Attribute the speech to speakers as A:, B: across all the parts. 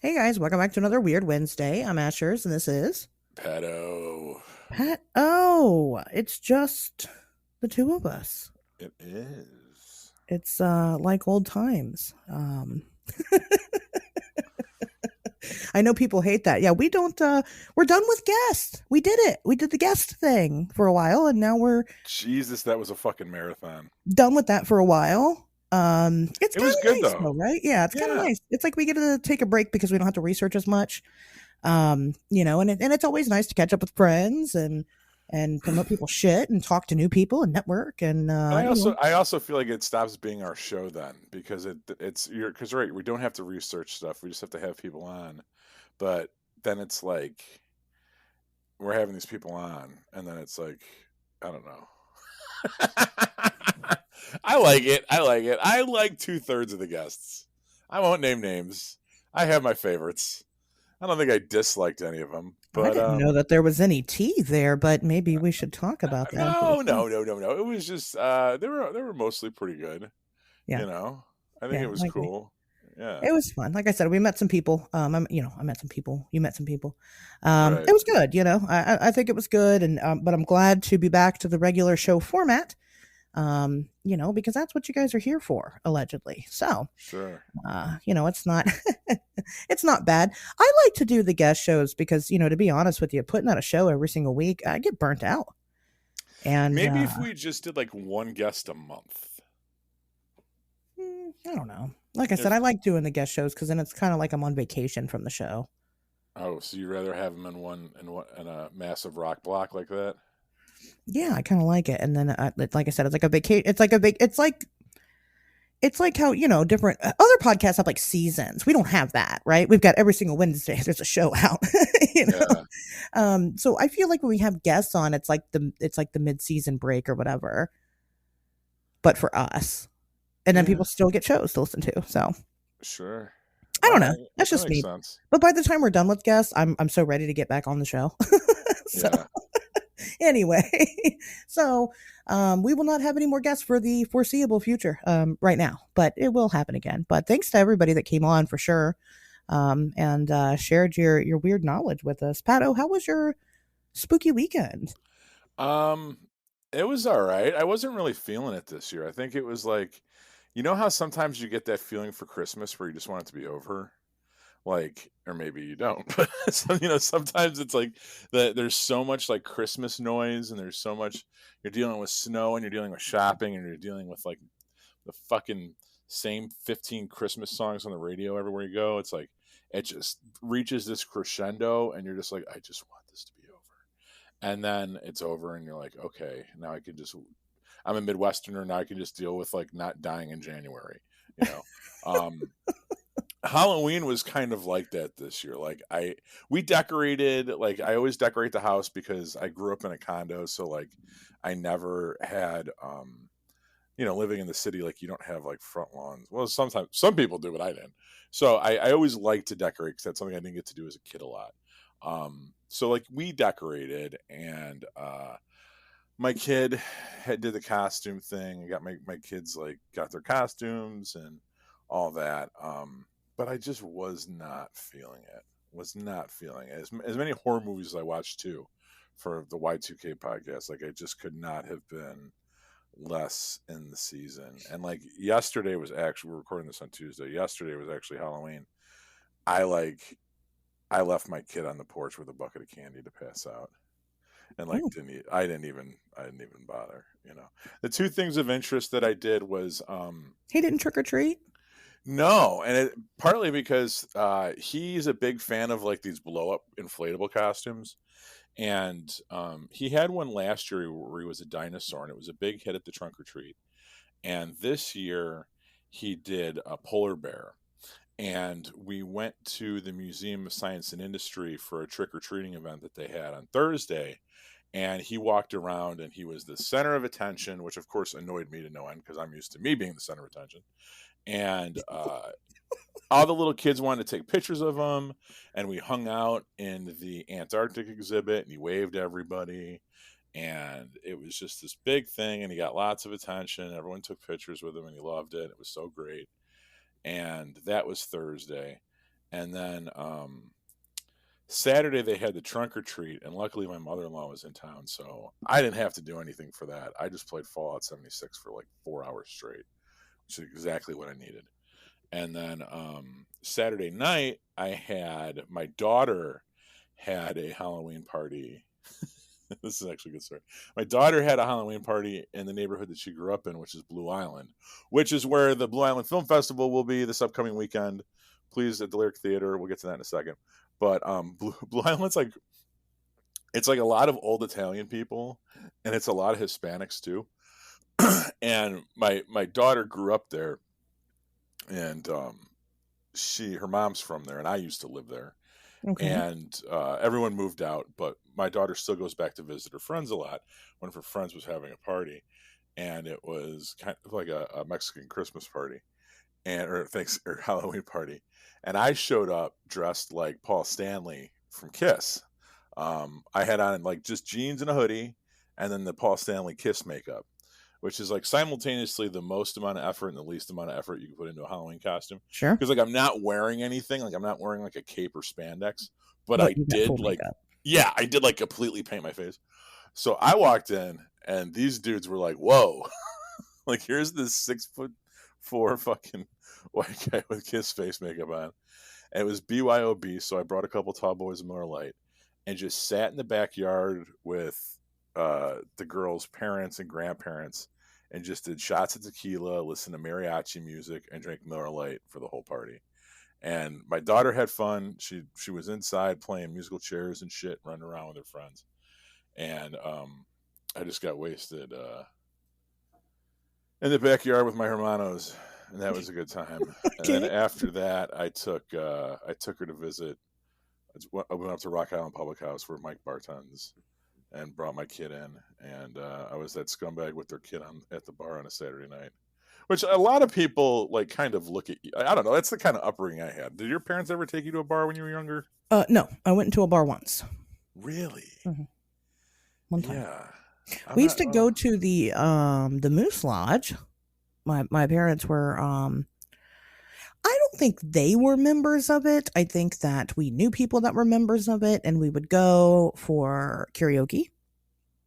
A: Hey guys, welcome back to another Weird Wednesday. I'm Ashers, and this is
B: Pedo.
A: Pat. Oh, it's just the two of us.
B: It is.
A: It's like old times. I know people hate that. Yeah, we don't. We're done with guests. We did it. We did the guest thing for a while, and now we're
B: Jesus, that was a fucking marathon.
A: done with that for a while. It's
B: It
A: kind
B: was
A: of
B: good
A: nice
B: though.
A: though, right? Yeah, it's kind of
B: Yeah.
A: nice. It's like we get to take a break because we don't have to research as much. And it's always nice to catch up with friends and promote people's shit and talk to new people and network and
B: But I also feel like it stops being our show then because it's you're because right, we don't have to research stuff. We just have to have people on. But then it's like we're having these people on and then it's like I don't know. I like it. I like it. I like 2/3 of the guests. I won't name names. I have my favorites. I don't think I disliked any of them,
A: I
B: but
A: didn't know that there was any tea there, but maybe we should talk about that if
B: no,
A: there's tea.
B: no, no, no, no. It was just they were mostly pretty good.
A: Yeah,
B: You know, I think
A: yeah,
B: it was
A: I agree.
B: cool. Yeah,
A: It was fun. Like I said, we met some people. I met some people. You met some people.
B: right.
A: It was good. I think it was good, and but I'm glad to be back to the regular show format. Because that's what you guys are here for, allegedly. So,
B: Sure.
A: it's not it's not bad. I like to do the guest shows because, to be honest with you, putting out a show every single week, I get burnt out. And
B: Maybe if we just did like one guest a month.
A: I don't know. Like I said,
B: If
A: I like doing the guest shows because then it's kind of like I'm on vacation from the show.
B: oh, so you'd rather have them in a massive rock block like that?
A: Yeah, I kind of like it. And then, like I said, it's like a vacation. It's like how different other podcasts have like seasons. We don't have that, right? We've got every single Wednesday there's a show out. you know.
B: Yeah.
A: So I feel like when we have guests on, it's like the mid season break or whatever, but for us, and then
B: Yeah.
A: people still get shows to listen to. So
B: Sure.
A: I
B: All
A: don't know.
B: right.
A: That's
B: That
A: just
B: makes
A: me.
B: sense.
A: But by the time we're done with guests, I'm so ready to get back on the show. so
B: Yeah.
A: anyway, so we will not have any more guests for the foreseeable future right now, but it will happen again. But thanks to everybody that came on for sure, and shared your weird knowledge with us. Pato, how was your spooky weekend?
B: Um, it was all right. I wasn't really feeling it this year. I think it was like, you know how sometimes you get that feeling for Christmas where you just want it to be over? Like, or maybe you don't, but sometimes it's like there's so much like Christmas noise and there's so much you're dealing with snow and you're dealing with shopping and you're dealing with like the fucking same 15 Christmas songs on the radio everywhere you go. It's like it just reaches this crescendo and you're just like, I just want this to be over. And then it's over and you're like, okay, now I'm a Midwesterner, now I can just deal with like not dying in January, you know. Um Halloween was kind of like that this year. Like we decorated, like I always decorate the house because I grew up in a condo, so like I never had living in the city, like you don't have like front lawns. Well, sometimes some people do, but I didn't. So I always like to decorate because that's something I didn't get to do as a kid a lot. So like we decorated and my kid did the costume thing. I got my kids like got their costumes and all that. But I just was not feeling it. Was not feeling it. As many horror movies as I watched too for the Y2K podcast, like I just could not have been less in the season. And like yesterday was actually we're recording this on Tuesday. Yesterday was actually Halloween. I like I left my kid on the porch with a bucket of candy to pass out. And like
A: Oh,
B: I didn't even bother, The two things of interest that I did was
A: he didn't trick or treat.
B: no, and partly because he's a big fan of like these blow up inflatable costumes, and he had one last year where he was a dinosaur, and it was a big hit at the trunk or treat. And this year he did a polar bear, and we went to the Museum of Science and Industry for a trick or treating event that they had on Thursday. And he walked around and he was the center of attention, which of course annoyed me to no end because I'm used to me being the center of attention. And all the little kids wanted to take pictures of him, and we hung out in the Antarctic exhibit, and he waved to everybody, and it was just this big thing, and he got lots of attention. Everyone took pictures with him, and he loved it. It was so great, and that was Thursday. And then Saturday they had the trunk or treat, and luckily my mother-in-law was in town, so I didn't have to do anything for that. I just played Fallout 76 for like 4 hours straight, which is exactly what I needed. And then Saturday night, my daughter had a Halloween party. This is actually a good story. My daughter had a Halloween party in the neighborhood that she grew up in, which is Blue Island, which is where the Blue Island Film Festival will be this upcoming weekend. Please, at the Lyric Theater. We'll get to that in a second. But Blue Island's like, it's like a lot of old Italian people, and it's a lot of Hispanics too. And my daughter grew up there, and her mom's from there, and I used to live there.
A: Okay.
B: And everyone moved out, but my daughter still goes back to visit her friends a lot. One of her friends was having a party, and it was kind of like a Mexican Christmas party, or Halloween party. And I showed up dressed like Paul Stanley from Kiss. I had on like just jeans and a hoodie, and then the Paul Stanley Kiss makeup, which is like simultaneously the most amount of effort and the least amount of effort you can put into a Halloween costume.
A: Sure.
B: Because like I'm not wearing anything, like I'm not wearing like a cape or spandex, but
A: But
B: I
A: you got
B: did
A: full
B: like,
A: makeup.
B: yeah, I did like completely paint my face. So I walked in, and these dudes were like, "Whoa!" Like here's this 6'4" fucking white guy with Kiss face makeup on. And it was BYOB, so I brought a couple tall boys of Miller Lite and just sat in the backyard with the girls' parents and grandparents and just did shots of tequila, listened to mariachi music, and drank Miller Lite for the whole party. And my daughter had fun. She was inside playing musical chairs and shit, running around with her friends. And I just got wasted in the backyard with my hermanos, and that was a good time. And then
A: Okay.
B: after that, I took her to visit. I went up to Rock Island Public House where Mike bartends, and brought my kid in, and I was that scumbag with their kid at the bar on a Saturday night, which a lot of people like kind of look at you. I don't know. That's the kind of upbringing I had. Did your parents ever take you to a bar when you were younger?
A: No, I went into a bar once.
B: Really?
A: Mhm. One time.
B: Yeah.
A: We used to go to the Moose Lodge. My parents were I don't think they were members of it. I think that we knew people that were members of it, and we would go for karaoke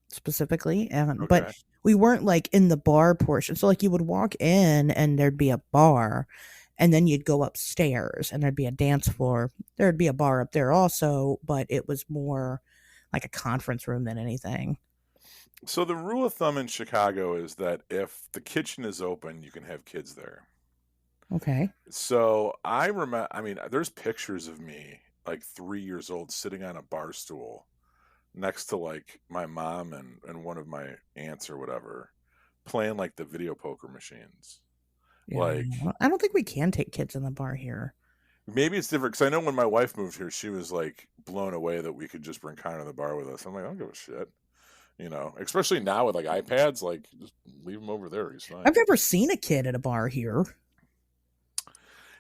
A: specifically, but
B: Okay.
A: we weren't like in the bar portion. So like you would walk in and there'd be a bar, and then you'd go upstairs and there'd be a dance floor. There'd be a bar up there also, but it was more like a conference room than anything.
B: So the rule of thumb in Chicago is that if the kitchen is open, you can have kids there.
A: Okay.
B: So I remember, I mean, there's pictures of me like 3 years old sitting on a bar stool next to like my mom and one of my aunts or whatever playing like the video poker machines.
A: Yeah.
B: Like
A: I don't think we can take kids in the bar here.
B: maybe it's different because I know when my wife moved here, she was like blown away that we could just bring Connor to the bar with us. I'm like, I don't give a shit. You know, especially now with like iPads, like just leave him over there. He's fine.
A: I've never seen a kid at a bar here.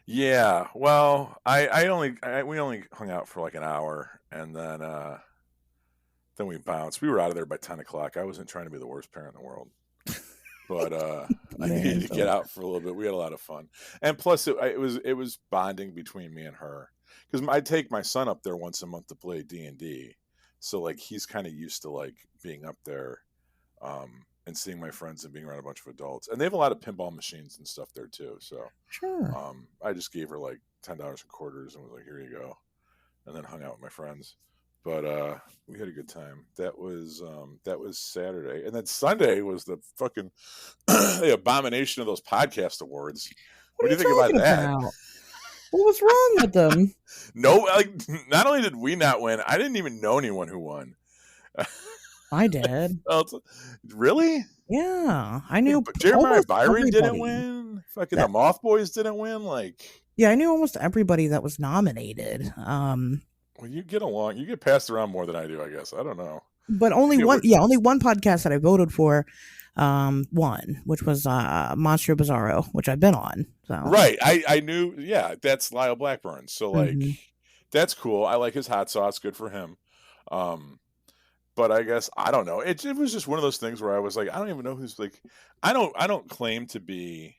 B: Yeah, well, we only hung out for like an hour, and then we bounced. We were out of there by 10 o'clock. I wasn't trying to be the worst parent in the world, but I needed to get out for a little bit. We had a lot of fun, and plus it was bonding between me and her because I take my son up there once a month to play D&D, so like he's kind of used to like being up there, and seeing my friends and being around a bunch of adults. And they have a lot of pinball machines and stuff there too. So
A: Sure.
B: I just gave her like $10 in quarters and was like, here you go. And then hung out with my friends. But we had a good time. That was Saturday. And then Sunday was the fucking the abomination of those podcast awards. What
A: What
B: do
A: are
B: you
A: you
B: think about
A: talking
B: that?
A: about? What was wrong with them?
B: No, like not only did we not win, I didn't even know anyone who won.
A: I did.
B: Really?
A: Yeah, I knew
B: Jeremiah
A: almost
B: Byron didn't
A: everybody.
B: win. Fucking
A: That
B: the Moth Boys didn't win. Like,
A: Yeah, I knew almost everybody that was nominated.
B: well, you get along. You get passed around more than I do, I guess. I don't know.
A: But only
B: Yeah,
A: one. Yeah, only one podcast that I voted for, won, which was Monster Bizarro, which I've been on. So
B: right. I knew. Yeah, that's Lyle Blackburn. So like,
A: Mhm.
B: that's cool. I like his hot sauce. Good for him. But I guess I don't know. It was just one of those things where I was like, I don't even know who's like. I don't claim to be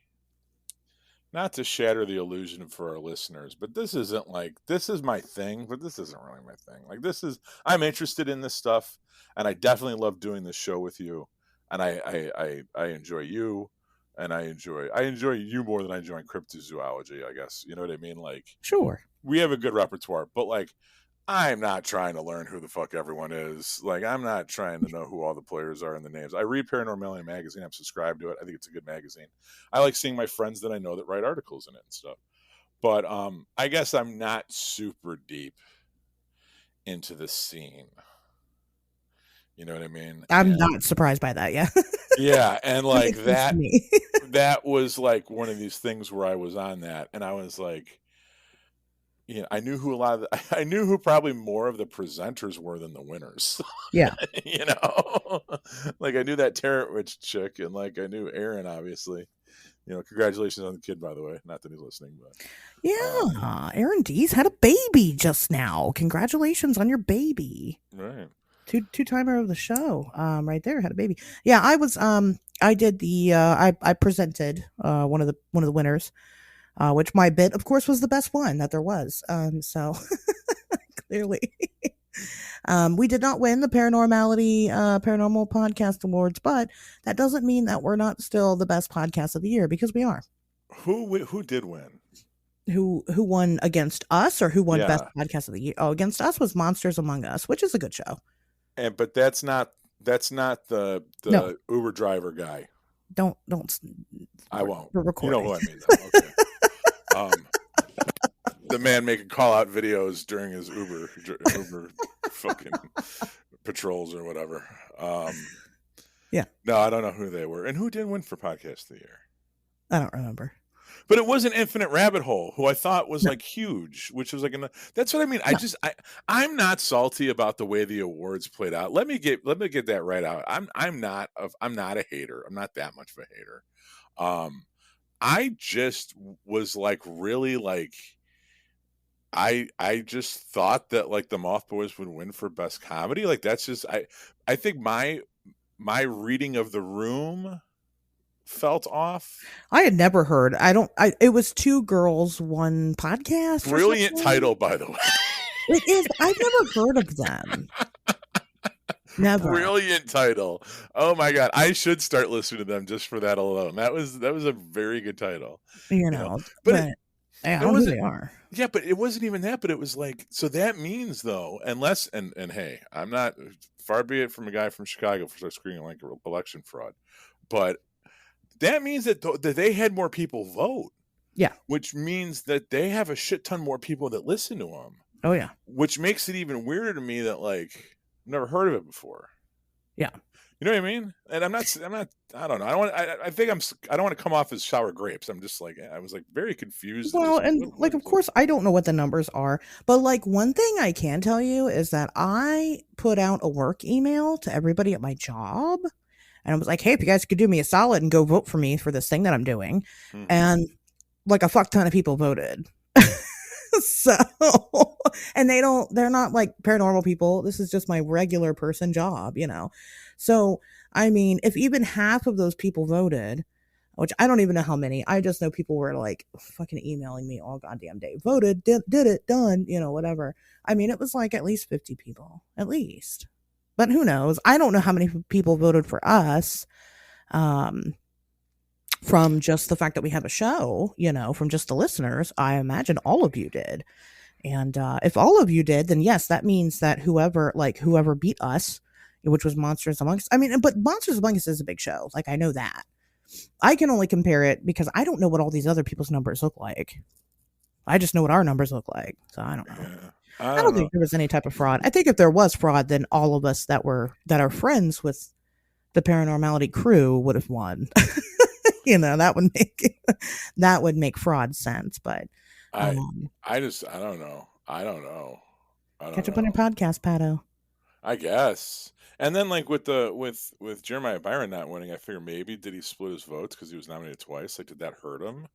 B: not to shatter the illusion for our listeners, but this isn't like, this is my thing, but this isn't really my thing. Like, this is, I'm interested in this stuff, and I definitely love doing this show with you, and I enjoy you, and I enjoy you more than I enjoy cryptozoology, I guess. You know what I mean? Like,
A: Sure.
B: we have a good repertoire, but like, I'm not trying to learn who the fuck everyone is. Like, I'm not trying to know who all the players are and the names. I read Paranormalium magazine. I'm subscribed to it. I think it's a good magazine. I like seeing my friends that I know that write articles in it and stuff. But I guess I'm not super deep into the scene. You know what I mean?
A: I'm
B: And
A: not surprised by that. Yeah.
B: yeah, and
A: That
B: like
A: makes sense to me.
B: that was like one of these things where I was on that, and I was like, I knew who I knew who probably more of the presenters were than the winners.
A: Yeah.
B: you know, like I knew that Tarot Witch chick, and like I knew Aaron, obviously. Congratulations on the kid, by the way. Not that he's listening, but
A: Yeah. Aaron Dees had a baby just now. Congratulations on your baby.
B: right.
A: Two-timer of the show. Right there, had a baby. Yeah, I did the I presented one of the winners, which my bit, of course, was the best one that there was. So clearly. We did not win the Paranormal Podcast Awards, but that doesn't mean that we're not still the best podcast of the year, because we are.
B: Who did win?
A: Who won against us, or who won best
B: Yeah,
A: podcast of the year? Oh, against us was Monsters Among Us, which is a good show.
B: but that's not the
A: No,
B: Uber driver guy.
A: don't
B: I won't.
A: we're
B: You know
A: recording.
B: who I mean, though. Okay. Um, the man making call out videos during his Uber fucking patrols or whatever.
A: Yeah,
B: No, I don't know who they were, and who did win for podcast of the year.
A: I don't remember.
B: But it was an Infinite Rabbit Hole, who I thought was
A: No,
B: like huge, which was like, that's what I mean.
A: no.
B: I'm not salty about the way the awards played out. Let me get that right out. I'm not a hater. I'm not that much of a hater. I just was like, really, like, I just thought that like the Moth Boys would win for best comedy. Like, that's just, I think my reading of the room felt off.
A: I had never heard. It was Two Girls, One Podcast or
B: Brilliant
A: something.
B: title, by the way.
A: It is. I've never heard of them. Never.
B: Brilliant title. Oh my god, I should start listening to them just for that alone. That was a very good title.
A: You
B: You know,
A: know,
B: but
A: but I
B: it
A: don't know who
B: wasn't.
A: they are.
B: Yeah, but it wasn't even that. But it was like, so that means though, unless and hey, I'm not, far be it from a guy from Chicago for screaming like election fraud, but that means that that they had more people vote,
A: Yeah.
B: which means that they have a shit ton more people that listen to them,
A: Oh yeah.
B: which makes it even weirder to me that like I've never heard of it before.
A: Yeah.
B: You know what I mean? And I'm not, I don't know. I think I don't want to come off as sour grapes. I'm just like, I was like very confused. And
A: Well,
B: just like,
A: and like,
B: what
A: of
B: is
A: course, I don't know what the numbers are, but like, one thing I can tell you is that I put out a work email to everybody at my job, and I was like, "Hey, if you guys could do me a solid and go vote for me for this thing that I'm doing,"
B: Mm-hmm.
A: and like a fuck ton of people voted. So, and they're not like paranormal people. This is just my regular person job. So, I mean, if even half of those people voted, which I don't even know how many, I just know people were like fucking emailing me all goddamn day. Voted, did it, done, whatever. I mean, it was like at least 50 people, at least. But who knows? I don't know how many people voted for us. From just the fact that we have a show, from just the listeners. I imagine all of you did. And if all of you did, then yes, that means that whoever beat us, which was Monsters Among Us. I mean, but Monsters Among Us is a big show. Like, I know that. I can only compare it because I don't know what all these other people's numbers look like. I just know what our numbers look like. So I don't know.
B: Yeah,
A: I
B: I
A: don't
B: don't know.
A: think there was any type of fraud. I think if there was fraud, then all of us that are friends with the Paranormality crew would have won. That would make fraud sense. But
B: I
A: um,
B: I just I don't know. I don't know. I don't
A: catch up on your
B: know.
A: podcast, Pato.
B: I guess. And then like with the with Jeremiah Byron not winning, I figure maybe did he split his votes because he was nominated twice? Like, did that hurt him?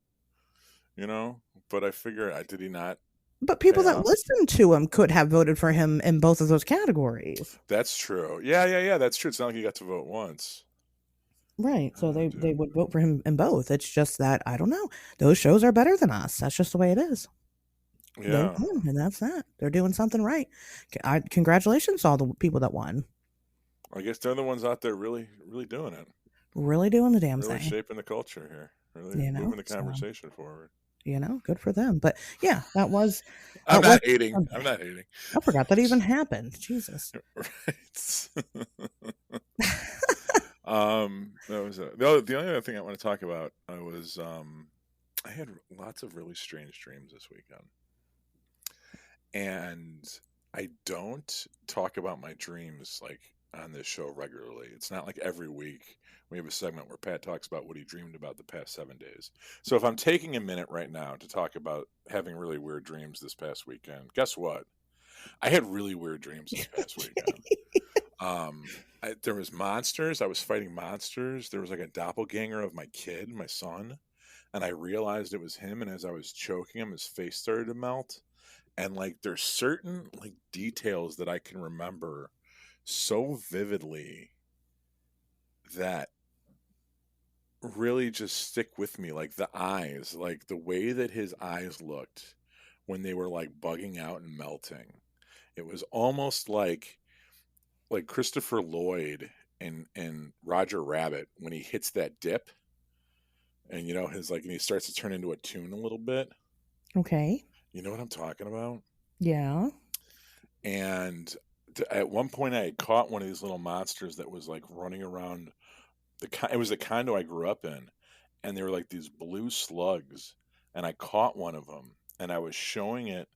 B: But I figure, did he not
A: But people
B: pay
A: that
B: off?
A: listened to him could have voted for him in both of those categories.
B: That's true. Yeah. That's true. It's not like he got to vote once.
A: Right. So
B: Oh,
A: they
B: dude.
A: would vote for him in both. It's just that I don't know. Those shows are better than us. That's just the way it is. They
B: Yeah.
A: won, and that's that. They're doing something right. Congratulations to all the people that won.
B: I guess they're the ones out there really, really doing it,
A: Really doing the damn
B: really
A: thing.
B: shaping the culture here, really moving the
A: So
B: conversation forward.
A: good for them. But yeah,
B: I'm
A: that was
B: not hating. I'm
A: Sunday.
B: not hating.
A: I forgot that even happened. Jesus.
B: Right. That was the only other thing I want to talk about. I had lots of really strange dreams this weekend, and I don't talk about my dreams like on this show regularly. It's not like every week we have a segment where Pat talks about what he dreamed about the past 7 days. So if I'm taking a minute right now to talk about having really weird dreams this past weekend, guess what? I had really weird dreams this past weekend. There was monsters. I was fighting monsters. There was like a doppelganger of my kid, my son, and I realized it was him. And as I was choking him, his face started to melt. And like, there's certain like details that I can remember so vividly that really just stick with me. Like the eyes, like the way that his eyes looked when they were like bugging out and melting. It was almost like Christopher Lloyd and Roger Rabbit when he hits that dip and his like and he starts to turn into a tune a little bit.
A: Okay.
B: You know what I'm talking about?
A: Yeah.
B: And at one point I had caught one of these little monsters that was like running around it was the condo I grew up in, and they were like these blue slugs, and I caught one of them and I was showing it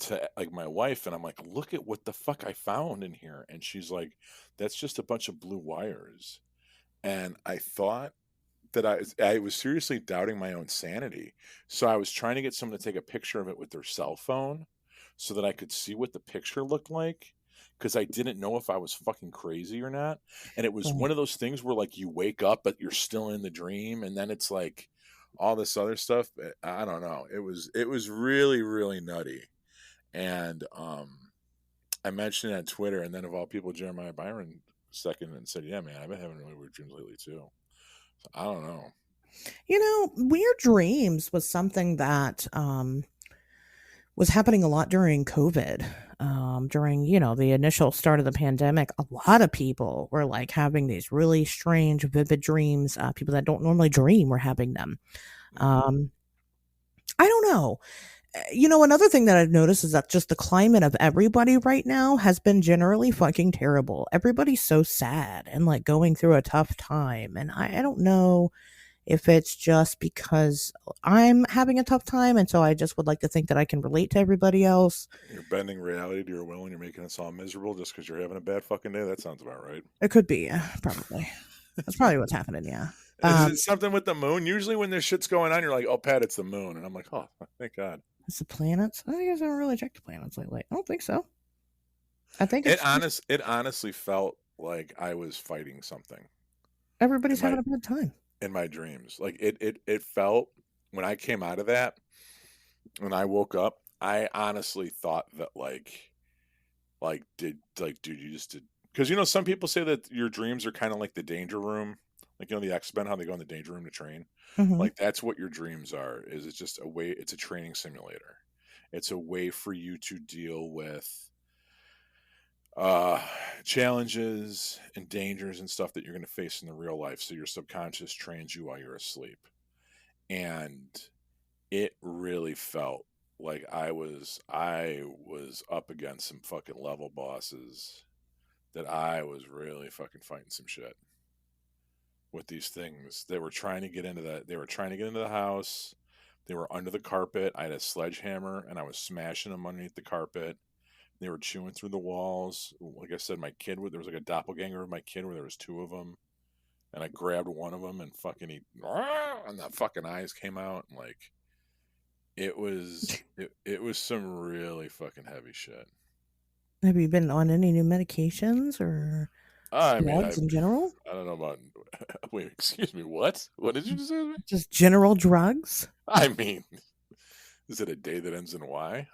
B: to like my wife, and I'm like, look at what the fuck I found in here. And she's like, that's just a bunch of blue wires. And I thought that I was seriously doubting my own sanity. So I was trying to get someone to take a picture of it with their cell phone so that I could see what the picture looked like, because I didn't know if I was fucking crazy or not. And it was one
A: Right.
B: of those things where like you wake up but you're still in the dream, and then it's like all this other stuff. I don't know. It was really, really nutty. And I mentioned it on Twitter, and then of all people, Jeremiah Byron second and said, "Yeah, man, I've been having really weird dreams lately too." So I don't know.
A: Weird dreams was something that was happening a lot during COVID. During, the initial start of the pandemic, a lot of people were like having these really strange, vivid dreams. People that don't normally dream were having them.
B: Mm-hmm.
A: Um, I don't know. Another thing that I've noticed is that just the climate of everybody right now has been generally fucking terrible. Everybody's so sad and like going through a tough time. And I don't know if it's just because I'm having a tough time. And so I just would like to think that I can relate to everybody else.
B: You're bending reality to your will, and you're making us all miserable just because you're having a bad fucking day. That sounds about right.
A: It could be, probably. That's probably what's happening. Yeah.
B: Is it something with the moon? Usually, when there's shit's going on, you're like, "Oh, Pat, it's the moon," and I'm like, "Oh, thank God."
A: It's the planets. I guess I haven't really checked the planets lately. I don't think so. I think
B: It
A: it's just
B: honest, it honestly felt like I was fighting something in
A: everybody's
B: my
A: having a bad time.
B: in my dreams. Like it felt when I came out of that, when I woke up, I honestly thought that dude, you just did, because some people say that your dreams are kind of like the danger room, like the X-Men, how they go in the danger room to train.
A: Hmm.
B: Like that's what your dreams are. Is it's just a way. It's a training simulator. It's a way for you to deal with uh challenges and dangers and stuff that you're going to face in the real life, so your subconscious trains you while you're asleep. And it really felt like I was up against some fucking level bosses, that I was really fucking fighting some shit with these things. They were trying to get into the house. They were under the carpet. I had a sledgehammer and I was smashing them underneath the carpet. They were chewing through the walls. Like I said, there was like a doppelganger of my kid where there was two of them, and I grabbed one of them and fucking and the fucking eyes came out, and like it was some really fucking heavy shit.
A: Have you been on any new medications or
B: I mean,
A: drugs in general?
B: I don't know about. Wait, excuse me. What did you just say to me?
A: Just general drugs?
B: I mean, is it a day that ends in Y?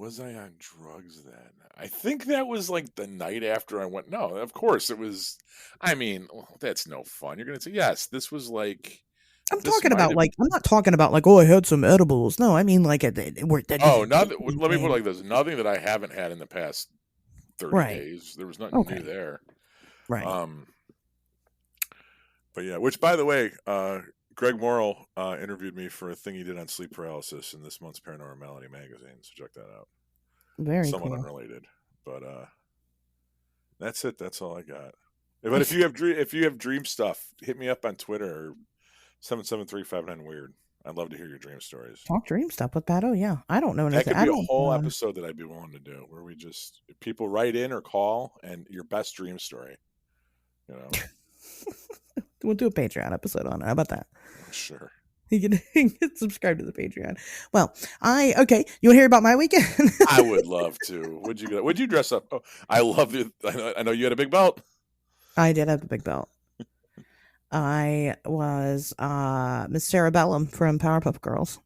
B: was I on drugs then? I think that was like the night after I went. No, of course it was. I mean, well, that's no fun. You're gonna say yes. This was like
A: I'm
B: this
A: talking
B: might
A: about
B: have.
A: like I'm not talking about like, oh, I had some edibles. No, I mean like where that just
B: Oh,
A: did
B: nothing. Let me put it
A: anything.
B: like this: nothing that I haven't had in the past 30
A: Right.
B: days. There was nothing new
A: Okay.
B: there.
A: Right.
B: Um, but yeah. Which, by the way, Greg Morrill interviewed me for a thing he did on sleep paralysis in this month's Paranormality magazine. So check that out.
A: Very
B: Somewhat
A: cool.
B: unrelated, but that's it. That's all I got. But if you have dream stuff, hit me up on Twitter or 77359 weird. I'd love to hear your dream stories.
A: Talk dream stuff with Pato. Yeah. I don't know
B: That
A: anything.
B: could
A: I
B: be a
A: don't.
B: whole episode that I'd be willing to do, where we just people write in or call and your best dream story. You know,
A: We'll do a Patreon episode on it. How about that?
B: sure.
A: You can subscribe to the Patreon. Well, okay. You want to hear about my weekend?
B: I would love to. Would you dress up? Oh, I love the. I know you had a big belt.
A: I did have a big belt. I was Miss Cerebellum from Powerpuff Girls.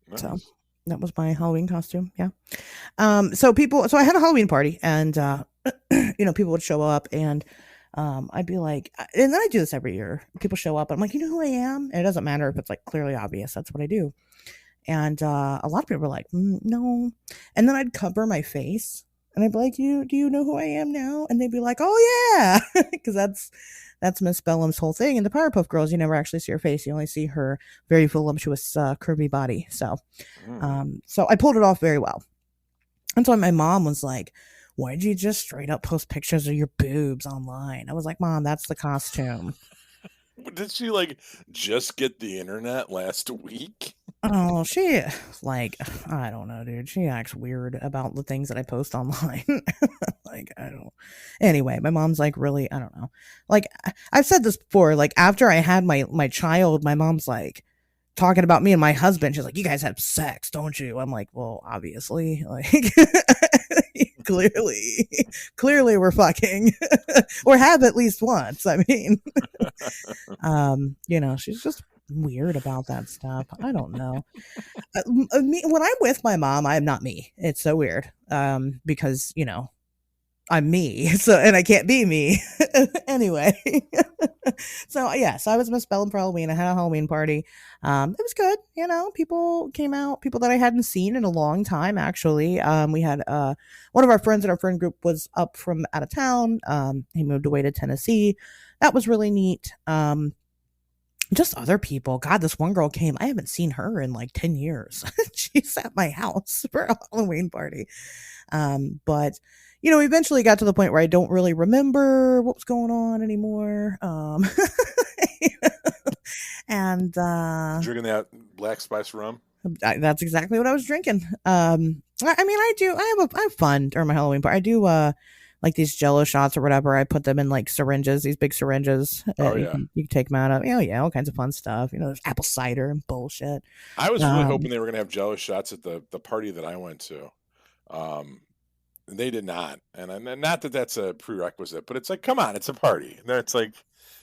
B: Nice.
A: So that was my Halloween costume. Yeah. So I had a Halloween party, and people would show up, and I'd be like, and then I do this every year. People show up, I'm like, you know who I am? And it doesn't matter if it's like clearly obvious. That's what I do. And a lot of people were like, no. And then I'd cover my face, and I'd be like, do you know who I am now? And they'd be like, oh yeah, because that's Miss Bellum's whole thing. In the Powerpuff Girls, you never actually see her face; you only see her very voluptuous, curvy body. So, so I pulled it off very well. And so my mom was like, why'd you just straight up post pictures of your boobs online? I was like, Mom, that's the costume.
B: Did she like just get the internet last week?
A: Oh, she like, I don't know, dude. She acts weird about the things that I post online. Like, I don't. Anyway, my mom's like, really, I don't know. Like, I've said this before. Like, after I had my child, my mom's like talking about me and my husband. She's like, you guys have sex, don't you? I'm like, well, obviously, like, clearly we're fucking or have at least once. I mean, she's just weird about that stuff. I don't know. When I'm with my mom, I'm not me. It's so weird. Because I'm me, so and I can't be me anyway. So yes, I was Miss Bellum for Halloween. I had a Halloween party. It was good. People came out, people that I hadn't seen in a long time. Actually, we had one of our friends in our friend group was up from out of town. He moved away to Tennessee. That was really neat. Just other people. God, this one girl came. I haven't seen her in like 10 years. She's at my house for a Halloween party. But we eventually got to the point where I don't really remember what was going on anymore. And
B: Drinking that black spice rum.
A: that's exactly what I was drinking. I mean, I have fun during my Halloween party. I do like these Jello shots or whatever. I put them in like syringes, these big syringes.
B: Oh
A: You
B: yeah.
A: can take them out of. Oh yeah, all kinds of fun stuff. There's apple cider and bullshit.
B: I was really hoping they were gonna have Jello shots at the party that I went to. They did not, and not that that's a prerequisite, but it's like, come on, it's a party. And it's like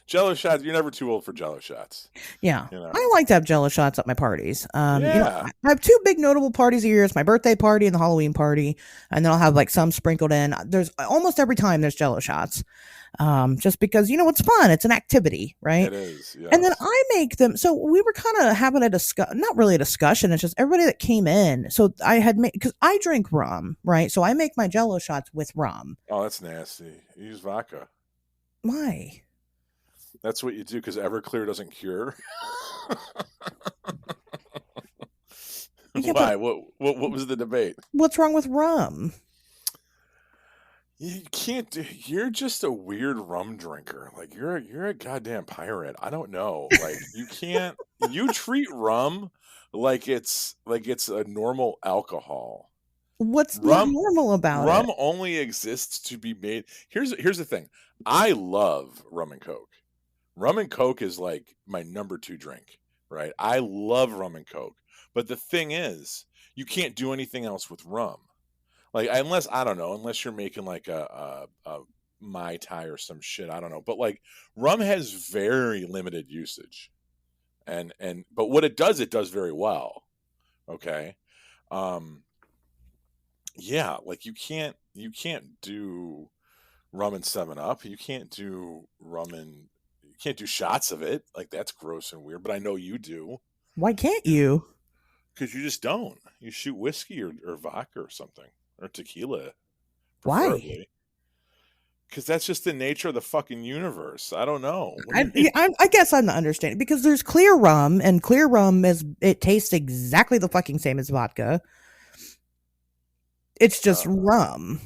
B: Jello shots. You're never too old for Jello shots.
A: Yeah. I like to have Jello shots at my parties.
B: Yeah.
A: I have two big notable parties a year. It's my birthday party and the Halloween party, and then I'll have like some sprinkled in. There's almost every time there's Jello shots, just because it's fun. It's an activity, right?
B: It is. Yes.
A: And then I make them. So we were kind of having not really a discussion. It's just everybody that came in. So I had made, because I drink rum, right? So I make my Jello shots with rum.
B: Oh, that's nasty. You use vodka.
A: Why?
B: That's what you do because Everclear doesn't cure.
A: Yeah,
B: why? What was the debate?
A: What's wrong with rum?
B: You can't do. You're just a weird rum drinker. Like you're a goddamn pirate. I don't know. Like you can't. You treat rum like it's a normal alcohol.
A: What's not normal about
B: rum
A: it?
B: only exists to be made. Here's the thing. I love rum and Coke. Rum and Coke is like my number 2 drink, right? I love rum and Coke. But the thing is, you can't do anything else with rum. Like, unless you're making like a Mai Tai or some shit, I don't know. But like rum has very limited usage. But what it does very well. Okay. Yeah, like you can't do rum and 7 Up. You can't do rum and you can't do shots of it. Like that's gross and weird, but I know you do.
A: Why can't
B: You know,
A: you?
B: because you just don't. You shoot whiskey or vodka or something or tequila,
A: Why?
B: preferably. Because that's just the nature of the fucking universe. I don't know. What do
A: I,
B: you mean?
A: I guess I'm not understanding because there's clear rum, and clear rum is it tastes exactly the fucking same as vodka. It's just
B: Uh,
A: rum.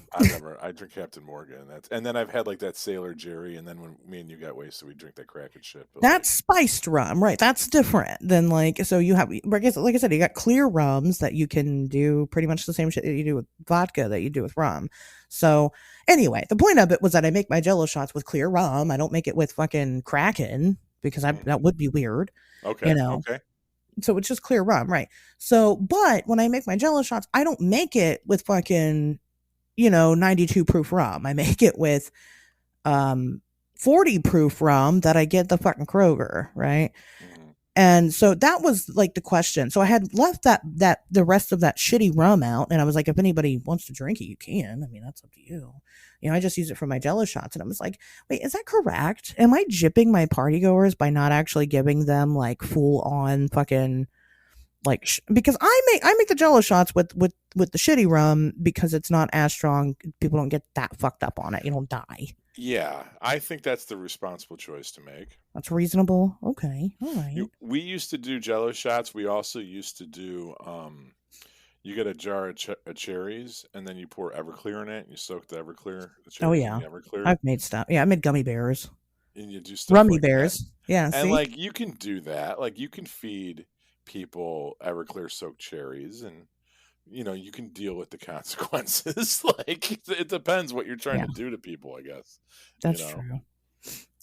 B: I drink Captain Morgan. And then I've had like that Sailor Jerry, and then when me and you got wasted, we drink that crack and shit. But
A: That's
B: like,
A: spiced rum, right? That's different than like so you have like I said, you got clear rums that you can do pretty much the same shit that you do with vodka that you do with rum. So anyway, the point of it was that I make my Jello shots with clear rum. I don't make it with fucking Kraken because
B: mhm.
A: that would be weird, you
B: Okay,
A: know.
B: okay.
A: So it's just clear rum, right? So, but when I make my Jello shots, I don't make it with fucking 92 proof rum. I make it with um 40 proof rum that I get the fucking Kroger, right?
B: Mhm.
A: And so that was like the question. So I had left that the rest of that shitty rum out, and I was like, if anybody wants to drink it, you can. I mean, that's up to you. I just use it for my Jello shots, and I was like, wait, is that correct? Am I gypping my party goers by not actually giving them like full on fucking like because I make the Jello shots with the shitty rum because it's not as strong. People don't get that fucked up on it. You don't die.
B: Yeah, I think that's the responsible choice to make.
A: That's reasonable. Okay, all right.
B: We used to do Jello shots. We also used to do. You get a jar of cherries, and then you pour Everclear in it, and you soak the
A: Oh
B: cherries in
A: yeah,
B: the Everclear,
A: I've made stuff. Yeah, I made gummy bears,
B: and you do stuff
A: rummy
B: like that.
A: bears. Yeah,
B: And
A: see.
B: like you can do that. Like you can feed people Everclear soaked cherries, and you can deal with the consequences. Like it depends what you're trying
A: Yeah,
B: to do to people, I guess. You
A: that's
B: know.
A: true.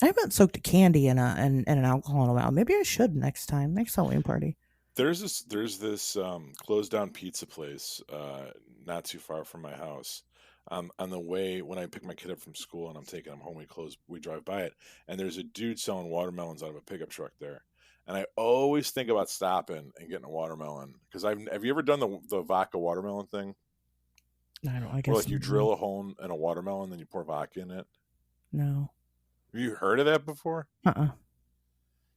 A: I haven't soaked a candy in an alcohol in a while. Maybe I should next Halloween party.
B: There's this closed down pizza place not too far from my house. On the way when I pick my kid up from school and I'm taking him home, we drive by it, and there's a dude selling watermelons out of a pickup truck there. And I always think about stopping and getting a watermelon because have you ever done the vodka watermelon thing
A: I don't. I
B: where
A: guess
B: like you drill a hole in a watermelon, then you pour vodka in it?
A: no.
B: Have you heard of that before?
A: Uh.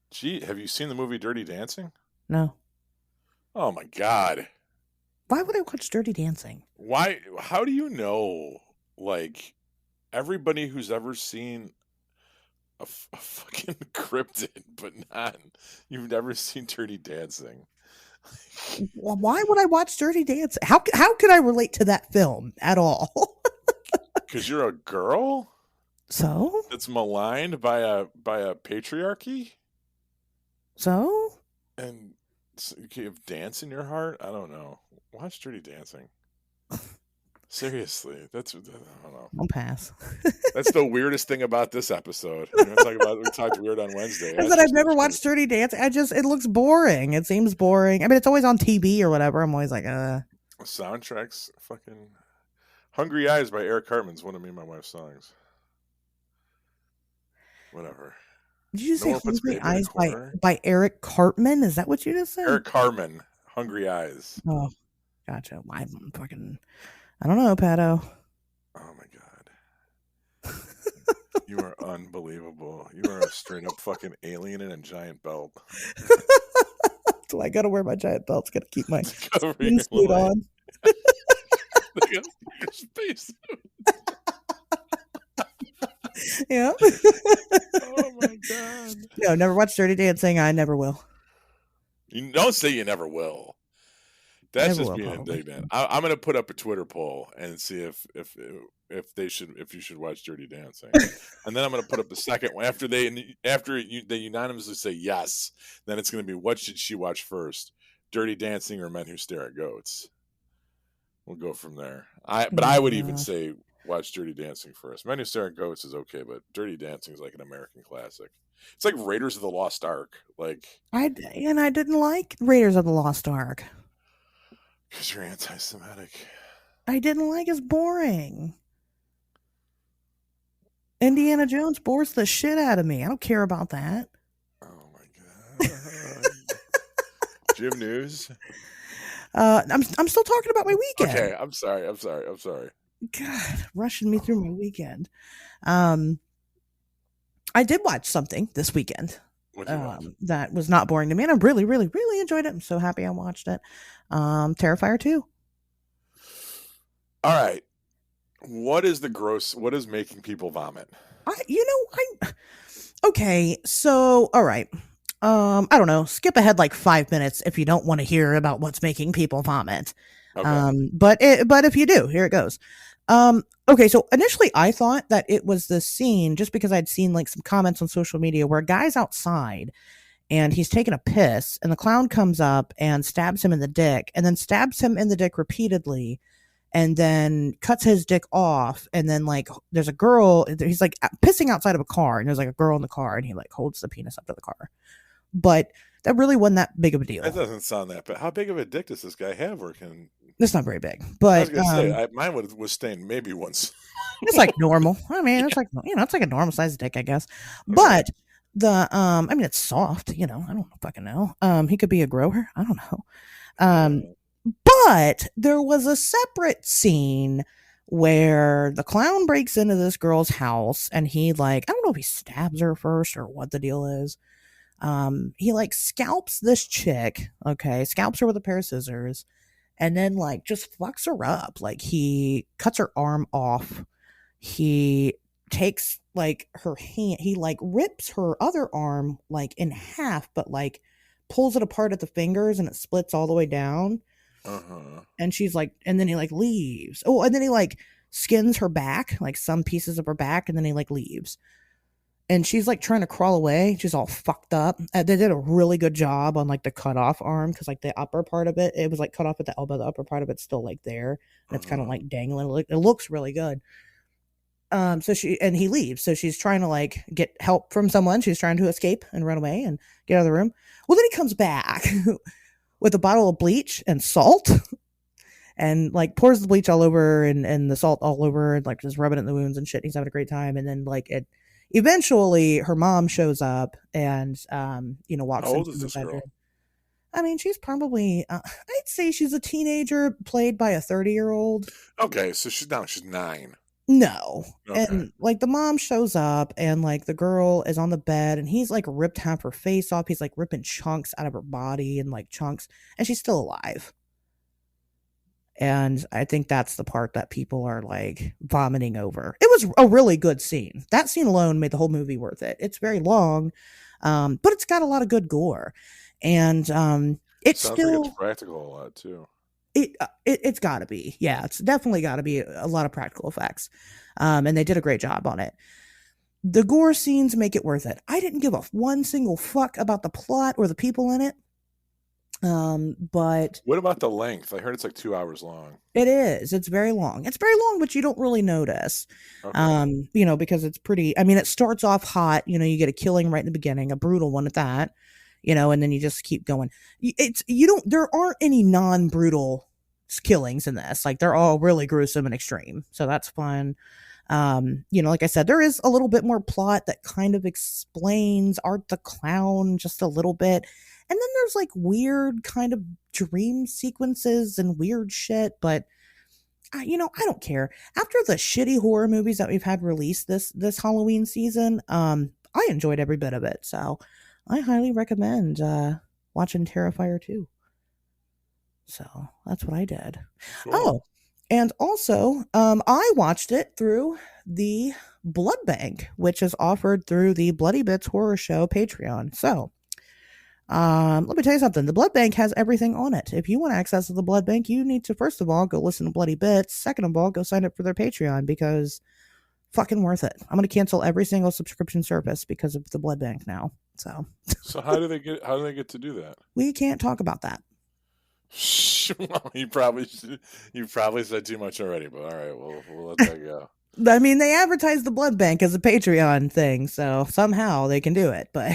B: Gee, have you seen the movie Dirty Dancing?
A: No.
B: Oh my God.
A: Why would I watch Dirty Dancing?
B: Why? How do you know? Like everybody who's ever seen a fucking cryptid, but not you've never seen Dirty Dancing.
A: Why would I watch Dirty Dancing? How could I relate to that film at all?
B: Because you're a girl
A: So
B: that's maligned by a patriarchy,
A: so
B: and you have dance in your heart. I don't know. Watch Dirty Dancing. Seriously, I don't know.
A: I'll pass.
B: That's the weirdest thing about this episode. You want to talk about? We talked weird on Wednesday.
A: I
B: That's
A: said I've
B: just the
A: never
B: truth.
A: watched Dirty Dancing. It looks boring. It seems boring. I mean, it's always on TV or whatever. I'm always like,
B: Soundtracks, fucking "Hungry Eyes" by Eric Cartman's one of me and my wife's songs. Whatever.
A: Did you
B: No
A: say
B: one puts
A: Hungry
B: baby in a
A: Eyes
B: corner.
A: by Eric Cartman? Is that what you just said?
B: Eric Cartman, "Hungry Eyes."
A: Oh, gotcha. I'm fucking. I don't know, Pato.
B: Oh my god, you are unbelievable. You are a straight up fucking alien in a giant belt.
A: So I gotta wear my giant belt. Gotta keep my
B: To cover
A: skin
B: your
A: suit
B: little
A: on.
B: your space.
A: Yeah.
B: Oh my god.
A: No, never watched Dirty Dancing. I never will.
B: You don't say you never will. That's
A: Never
B: just
A: will,
B: being
A: probably.
B: indignant. I'm gonna put up a Twitter poll and see if you should watch Dirty Dancing, and then I'm gonna put up the second one they unanimously say yes. Then it's gonna be what should she watch first, Dirty Dancing or Men Who Stare at Goats. We'll go from there. But
A: Oh
B: I
A: my
B: would even
A: gosh.
B: say watch Dirty Dancing first. Men Who Stare at Goats is okay, but Dirty Dancing is like an American classic. It's like Raiders of the Lost Ark, like
A: I didn't like Raiders of the Lost Ark.
B: because you're anti-Semitic.
A: I didn't like it's boring. Indiana Jones bores the shit out of me. I don't care about that.
B: Oh my god. Jim News.
A: I'm still talking about my weekend.
B: Okay, I'm sorry. I'm sorry. I'm sorry.
A: God, rushing me through my weekend. Um, I did watch something this weekend
B: What'd you watch?
A: that was not boring to me, and I really, really, really enjoyed it. I'm so happy I watched it. Terrifier 2.
B: All right. What is the gross? What is making people vomit?
A: Okay, so all right. I don't know. Skip ahead like 5 minutes if you don't want to hear about what's making people vomit.
B: Okay.
A: But if you do, here it goes. Okay, so initially I thought that it was the scene just because I'd seen like some comments on social media where a guy's outside and he's taking a piss and the clown comes up and stabs him in the dick and then stabs him in the dick repeatedly and then cuts his dick off and then like there's a girl, he's like pissing outside of a car and there's like a girl in the car and he like holds the penis up to the car, but that really wasn't that big of a
B: That
A: deal.
B: doesn't sound that bad. How big of a dick does this guy have? Or can
A: It's not very big,
B: I was
A: but
B: gonna say mine would withstand maybe once.
A: it's like normal. I mean,
B: Yeah.
A: it's like, it's like a normal sized dick, I guess.
B: Okay.
A: But I mean, it's soft, I don't fucking know. He could be a grower. I don't know. Um,
B: Yeah.
A: but there was a separate scene where the clown breaks into this girl's house and he like, I don't know if he stabs her first or what the deal is. He like scalps this chick, okay, scalps her with a pair of scissors, and then like just fucks her up. Like he cuts her arm off. He takes like her hand, he like rips her other arm like in half, but like pulls it apart at the fingers and it splits all the way down.
B: Uh-huh.
A: And she's like, and then he like leaves. Oh, and then he like skins her back, like some pieces of her back, and then he like leaves. And she's like trying to crawl away. She's all fucked up. They did a really good job on like the cut off arm because like the upper part of it, it was like cut off at the elbow. The upper part of it's still like there, and it's kind of
B: Uh-huh.
A: like dangling. It looks really good. So she and he leaves. So she's trying to like get help from someone. She's trying to escape and run away and get out of the room. Well, then he comes back with a bottle of bleach and salt and like pours the bleach all over and the salt all over and like just rubbing it in the wounds and shit. He's having a great time. And then like it eventually her mom shows up and
B: How
A: walks
B: old
A: into
B: is
A: the
B: this girl?
A: bedroom. I mean, she's probably I'd say she's a teenager played by a 30-year-old.
B: Okay, so she's 9.
A: No.
B: Okay.
A: And like the mom shows up and like the girl is on the bed and he's like ripped half her face off. He's like ripping chunks out of her body and like chunks, and she's still alive. And I think that's the part that people are like vomiting over. It was a really good scene. That scene alone made the whole movie worth it. It's very long, but it's got a lot of good gore. And it's
B: Sounds like it's
A: still
B: practical a lot too.
A: it's got to be. Yeah, it's definitely got to be a lot of practical effects. And they did a great job on it. The gore scenes make it worth it. I didn't give a one single fuck about the plot or the people in it. But
B: What about the length? I heard it's like 2 hours long.
A: it is. It's very long. It's very long, but you don't really notice.
B: Okay.
A: Because it's pretty, I mean, it starts off hot, you get a killing right in the beginning, a brutal one at that, and then you just keep going. There aren't any non-brutal killings in this. Like they're all really gruesome and extreme. So that's fun. Like I said, there is a little bit more plot that kind of explains Art the Clown just a little bit. And then there's like weird kind of dream sequences and weird shit, but I don't care. After the shitty horror movies that we've had released this Halloween season, I enjoyed every bit of it. So I highly recommend watching Terrifier 2. So that's what I did.
B: Cool.
A: Oh, and also, I watched it through the Blood Bank, which is offered through the Bloody Bits Horror Show Patreon. So, let me tell you something. The Blood Bank has everything on it. If you want access to the Blood Bank, you need to first of all go listen to Bloody Bits. Second of all, go sign up for their Patreon because fucking worth it. I'm gonna cancel every single subscription service because of the Blood Bank now. So
B: So how do they get to do that?
A: we can't talk about that.
B: Well, you probably said too much already, but all right, we'll let that go.
A: I mean, they advertise the blood bank as a Patreon thing, so somehow they can do it, but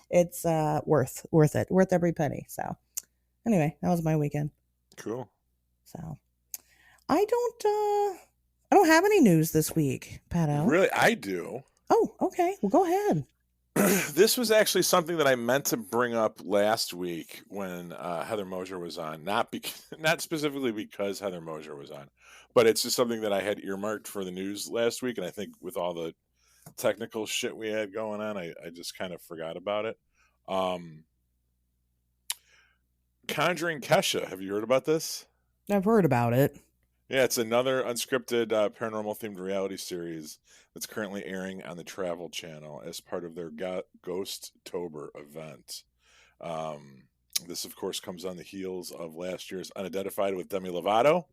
A: it's worth it, worth every penny. So anyway, that was my weekend.
B: Cool.
A: So I don't have any news this week, Pato.
B: Really, I do.
A: Oh, okay. Well, go ahead.
B: This was actually something that I meant to bring up last week when Heather Mosier was on. Not specifically because Heather Mosier was on, but it's just something that I had earmarked for the news last week, and I think with all the technical shit we had going on, I just kind of forgot about it. Um, Conjuring Kesha, have you heard about this?
A: I've heard about it.
B: Yeah, it's another unscripted paranormal themed reality series that's currently airing on the Travel Channel as part of their Ghost Tober event. Um, this, of course, comes on the heels of last year's Unidentified with Demi Lovato,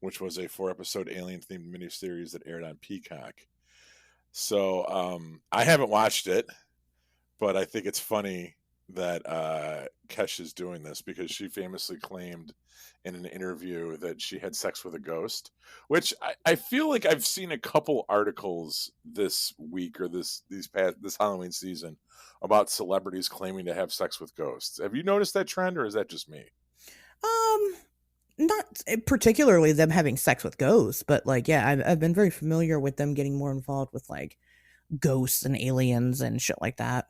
B: which was a 4-episode alien themed miniseries that aired on Peacock. So I haven't watched it, but I think it's funny that Kesh is doing this because she famously claimed in an interview that she had sex with a ghost, which I feel like I've seen a couple articles this week or this Halloween season about celebrities claiming to have sex with ghosts. Have you noticed that trend, or is that just me?
A: Um, Not particularly them having sex with ghosts, but like, yeah, I've been very familiar with them getting more involved with like ghosts and aliens and shit like that.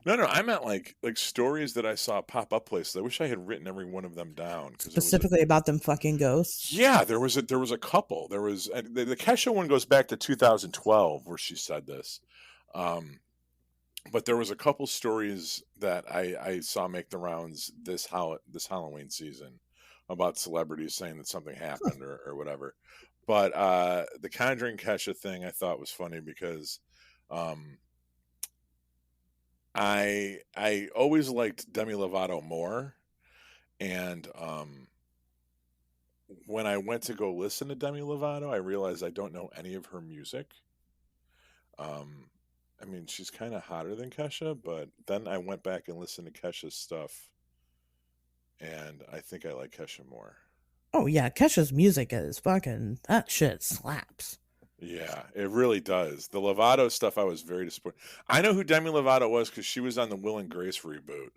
B: No, no, I meant like stories that I saw pop up places. I wish I had written every one of them down because there was a
A: Specifically about them fucking ghosts.
B: yeah, there was a couple. There was the Kesha one goes back to 2012 where she said this. Um, but there was a couple stories that I saw make the rounds this Halloween season about celebrities saying that something
A: Huh.
B: happened or whatever. But the Conjuring Kesha thing I thought was funny because um, I always liked Demi Lovato more, and when I went to go listen to Demi Lovato, I realized I don't know any of her music. Um, I mean, she's kind of hotter than Kesha, but then I went back and listened to Kesha's stuff, and I think I like Kesha more.
A: Oh yeah, Kesha's music is fucking that shit slaps.
B: Yeah, it really does. The Lovato stuff, I was very disappointed. I know who Demi Lovato was because she was on the Will and Grace reboot,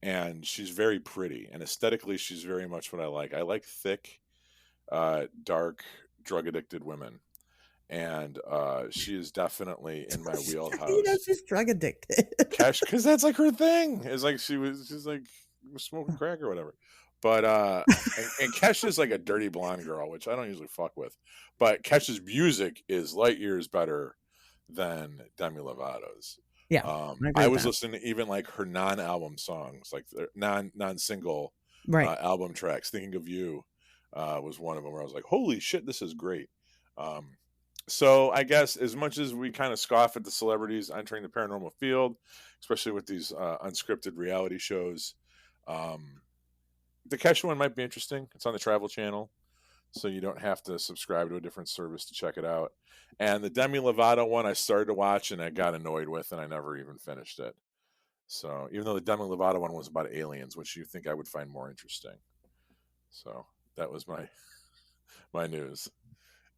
B: and she's very pretty, and aesthetically, she's very much what I like. I like thick, dark, drug addicted women, and she is definitely in my
A: You know
B: wheelhouse.
A: she's drug addicted.
B: Cash, because that's like her thing. Is like she's like smoking crack or whatever. But and Kesh is like a dirty blonde girl, which I don't usually fuck with. But Kesh's music is light years better than Demi Lovato's.
A: Yeah, I agree
B: I
A: with
B: was
A: that.
B: listening to even like her non-album songs, like the non-single
A: Right.
B: album tracks. Thinking of You was one of them where I was like, "Holy shit, this is great." Um, so I guess as much as we kind of scoff at the celebrities entering the paranormal field, especially with these unscripted reality shows, um, the Kesha one might be interesting. It's on the Travel Channel, so you don't have to subscribe to a different service to check it out. And the Demi Lovato one, I started to watch and I got annoyed with, and I never even finished it. So even though the Demi Lovato one was about aliens, which you think I would find more interesting, so that was my news.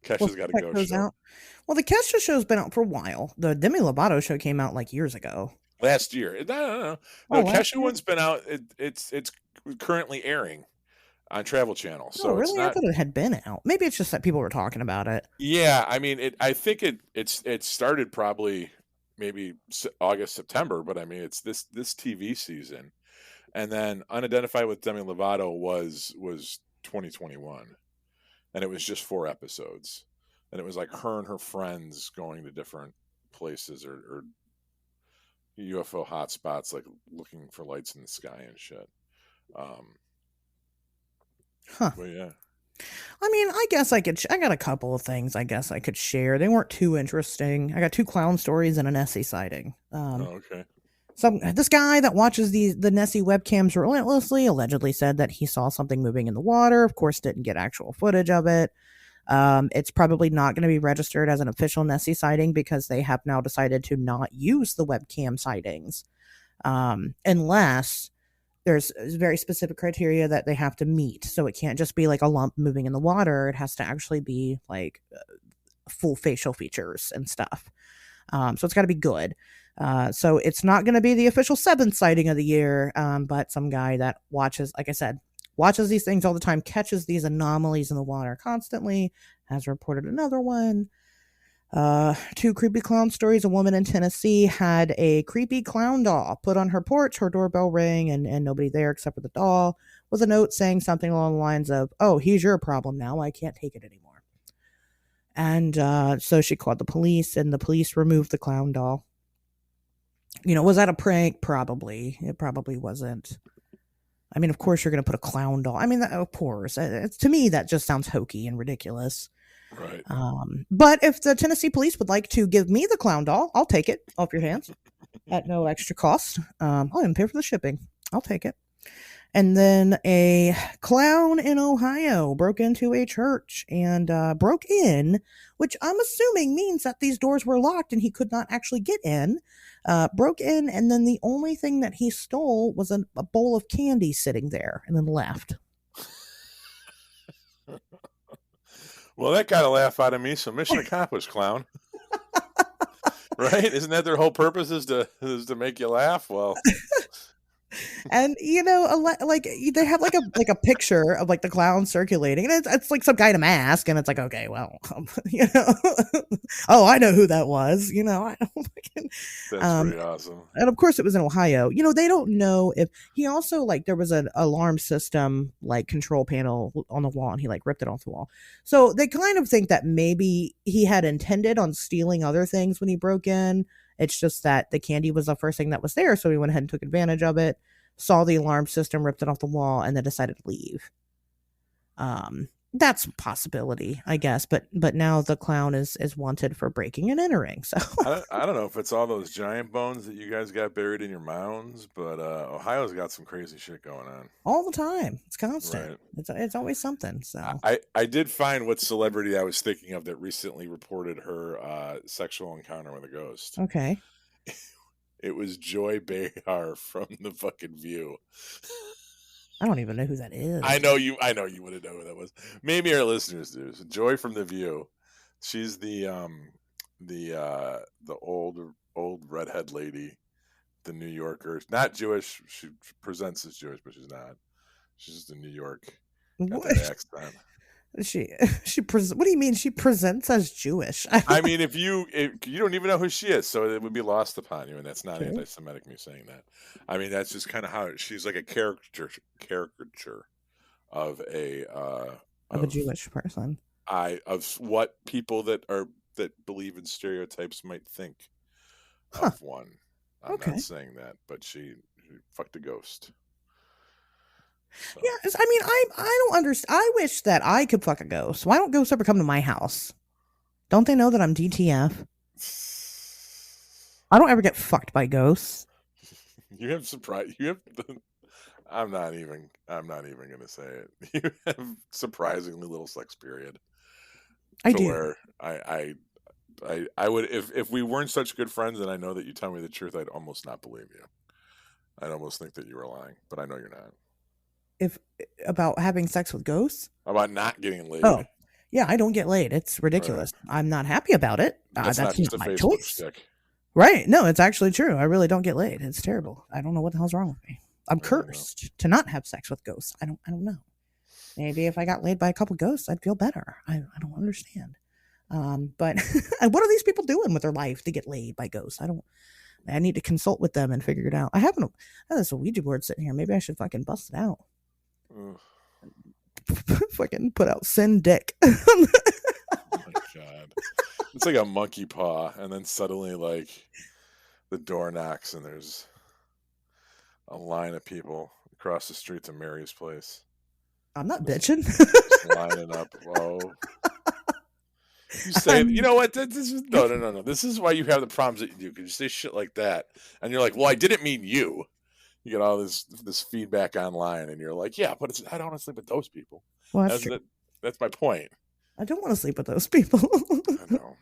A: Well,
B: Kesha's got a
A: that
B: ghost
A: goes
B: show
A: out. Well, the Kesha show's been out for a while. The Demi Lovato show came out like years ago.
B: last year. No, no, no,
A: Oh,
B: no.
A: last
B: Kesha
A: year?
B: one's been out. It's currently airing on Travel Channel,
A: Oh,
B: so it's
A: really? I
B: not.
A: thought it had been out. Maybe it's just that people were talking about it.
B: Yeah, I mean, I think it started probably maybe August September, but I mean it's this TV season, and then Unidentified with Demi Lovato was 2021, and it was just 4 episodes, and it was like her and her friends going to different places or UFO hotspots, like looking for lights in the sky and shit. Um,
A: Huh.
B: but yeah,
A: I mean, I guess I could. I got a couple of things I guess I could share. They weren't too interesting. I got two clown stories and a Nessie sighting.
B: oh, okay.
A: This guy that watches the Nessie webcams relentlessly allegedly said that he saw something moving in the water. Of course, didn't get actual footage of it. It's probably not going to be registered as an official Nessie sighting because they have now decided to not use the webcam sightings unless there's very specific criteria that they have to meet. So it can't just be like a lump moving in the water. It has to actually be like full facial features and stuff. So it's got to be good. So it's not going to be the official seventh sighting of the year, but some guy that watches, like I said, watches these things all the time, catches these anomalies in the water constantly, has reported another one. Two creepy clown stories. A woman in Tennessee had a creepy clown doll put on her porch. Her doorbell rang, and nobody there except for the doll, with a note saying something along the lines of, "Oh, he's your problem now. I can't take it anymore." And so she called the police, and the police removed the clown doll. Was that a prank? Probably. It probably wasn't. I mean, of course, you're going to put a clown doll. I mean, of course. To me, that just sounds hokey and ridiculous.
B: Right.
A: But if the Tennessee police would like to give me the clown doll, I'll take it off your hands at no extra cost. I'll even pay for the shipping. I'll take it. And then a clown in Ohio broke into a church and broke in, which I'm assuming means that these doors were locked and he could not actually get in. Broke in, and then the only thing that he stole was a bowl of candy sitting there, and then left.
B: Well, that got a laugh out of me, so mission accomplished, clown. Right? Isn't that their whole purpose, is to make you laugh? Well,
A: And like they have like a picture of like the clown circulating, and it's like some guy in a mask, and it's like, okay, well, oh, I know who that was. I don't
B: that's pretty awesome.
A: And of course it was in Ohio. They don't know if he also, like, there was an alarm system, like, control panel on the wall, and he like ripped it off the wall. So they kind of think that maybe he had intended on stealing other things when he broke in. It's just that the candy was the first thing that was there, so he went ahead and took advantage of it, saw the alarm system, ripped it off the wall, and then decided to leave. That's a possibility, I guess, but now the clown is wanted for breaking and entering. So
B: I don't know if it's all those giant bones that you guys got buried in your mounds, but Ohio's got some crazy shit going on
A: all the time. It's constant.
B: Right.
A: It's always something. So
B: I did find what celebrity I was thinking of that recently reported her sexual encounter with a ghost.
A: Okay.
B: It was Joy Behar from The fucking View.
A: I don't even know who that is.
B: I know you wouldn't know who that was. Maybe our listeners do. So Joy from The View. She's the old redhead lady, the New Yorker. Not Jewish. She presents as Jewish, but she's not. She's just in New York. Got that accent.
A: What do you mean she presents as Jewish?
B: I mean, if you don't even know who she is, so it would be lost upon you, and that's not anti-Semitic me saying that. I mean, that's just kind of how she's like a caricature of a
A: Jewish person.
B: Of what people that believe in stereotypes might think of one. I'm not saying that, but she fucked a ghost.
A: So. Yeah, I mean, I don't understand. I wish that I could fuck a ghost. Why don't ghosts ever come to my house? Don't they know that I'm DTF? I don't ever get fucked by ghosts.
B: You have surprise. You have. I'm not even gonna say it. You have surprisingly little sex period.
A: I do.
B: Where I would, if we weren't such good friends, and I know that you tell me the truth, I'd almost not believe you. I'd almost think that you were lying, but I know you're not.
A: If about having sex with ghosts?
B: About not getting laid?
A: Oh, yeah, I don't get laid. It's ridiculous. Right. I'm not happy about it.
B: That's not just a my Facebook choice. Stick.
A: Right? No, it's actually true. I really don't get laid. It's terrible. I don't know what the hell's wrong with me. I'm cursed to not have sex with ghosts. I don't know. Maybe if I got laid by a couple ghosts, I'd feel better. I don't understand. But what are these people doing with their life to get laid by ghosts? I need to consult with them and figure it out. I have this Ouija board sitting here. Maybe I should fucking bust it out. Fucking put out send dick.
B: Oh my god. It's like a monkey paw, and then suddenly, like, the door knocks and there's a line of people across the street to Mary's place.
A: I'm not bitching.
B: Lining up. Whoa. You say, you know what? No. This is why you have the problems that you do, because you say shit like that, and you're like, well, I didn't mean you. You get all this feedback online, and you're like, yeah, but I don't want to sleep with those people.
A: Well,
B: that's my point.
A: I don't want to sleep with those people.
B: I know.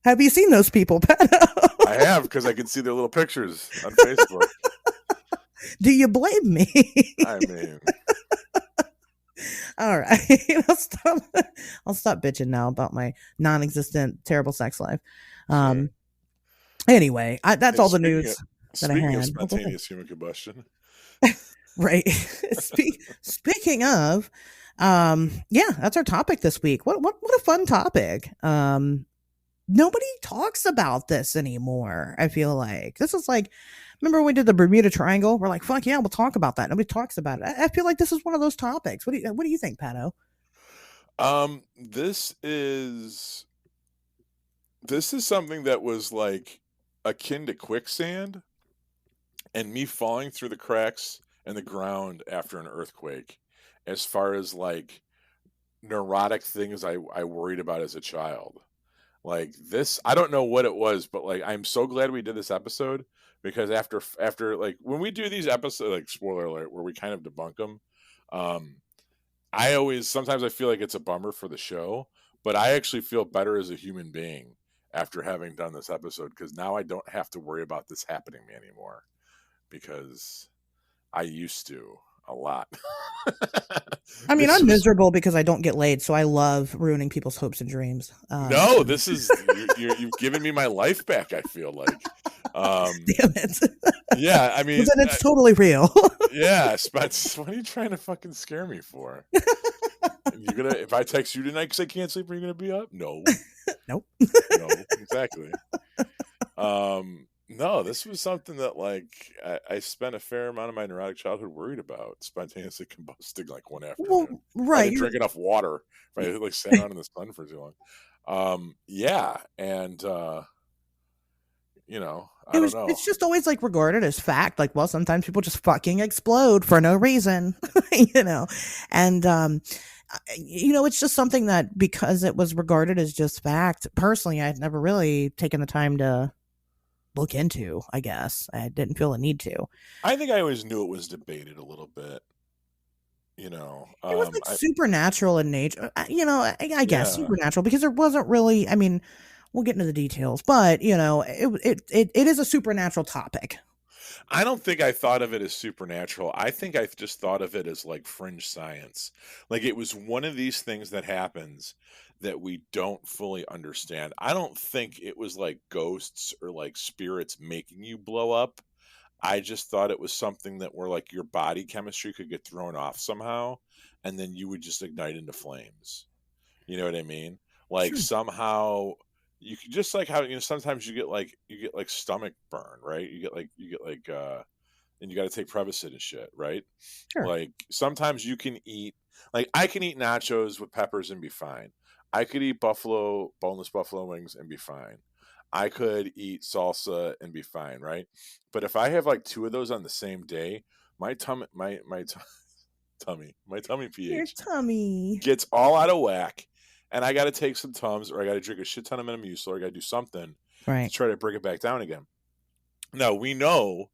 A: Have you seen those people, Pat?
B: I have, because I can see their little pictures on Facebook.
A: Do you blame me?
B: I mean,
A: all right. I'll stop bitching now about my non-existent terrible sex life. Anyway, that's all the news.
B: Speaking of spontaneous human combustion.
A: Right. Speaking of, yeah, that's our topic this week. What a fun topic. nobody talks about this anymore. I feel like this is like, remember when we did the Bermuda Triangle? We're like, fuck yeah, we'll talk about that. Nobody talks about it. I feel like this is one of those topics. What do you think, Pato?
B: This is something that was like akin to quicksand and me falling through the cracks in the ground after an earthquake, as far as like neurotic things I worried about as a child. Like this, I don't know what it was, but like I'm so glad we did this episode, because after like when we do these episodes, like spoiler alert, where we kind of debunk them, um, I always sometimes I feel like it's a bummer for the show, but I actually feel better as a human being after having done this episode, because now I don't have to worry about this happening to me anymore, because I used to a lot.
A: I mean,
B: This
A: I'm
B: was
A: miserable because I don't get laid, so I love ruining people's hopes and dreams.
B: no, this is you've given me my life back. I feel like, um,
A: Damn it.
B: yeah. I
A: But
B: mean,
A: then it's totally real.
B: yeah. But what are you trying to fucking scare me for? You gonna if I text you tonight because I can't sleep, are you gonna be up? No,
A: Nope.
B: no, exactly. No, this was something that like I spent a fair amount of my neurotic childhood worried about spontaneously combusting like one
A: Well,
B: afternoon. I
A: right.
B: didn't drink enough water. If I like sat around in the sun for too long. Yeah, and I don't know.
A: It's just always like regarded as fact. Like, well, sometimes people just fucking explode for no reason, you know. And it's just something that because it was regarded as just fact, personally, I'd never really taken the time to look into, I guess. I didn't feel a need to.
B: I think I always knew it was debated a little bit.
A: It was like
B: I
A: supernatural in nature. I guess
B: yeah.
A: supernatural because there wasn't really. I mean, we'll get into the details, but it is a supernatural topic.
B: I don't think I thought of it as supernatural. I think I just thought of it as like fringe science. Like it was one of these things that happens that we don't fully understand. I don't think it was like ghosts or like spirits making you blow up. I just thought it was something that where like your body chemistry could get thrown off somehow and then you would just ignite into flames. You know what I mean? Like
A: Sure,
B: somehow you could just like how sometimes you get like stomach burn, right? You get like and you got to take Prevacid and shit, right?
A: sure.
B: Like sometimes you can eat like I can eat nachos with peppers and be fine. I could eat boneless buffalo wings and be fine. I could eat salsa and be fine, right? But if I have like two of those on the same day, my tummy my tummy
A: Your
B: pH
A: tummy.
B: gets all out of whack, and I got to take some Tums, or I got to drink a shit ton of Metamucil, or I got to do something to
A: Right.
B: try to bring it back down again. Now we know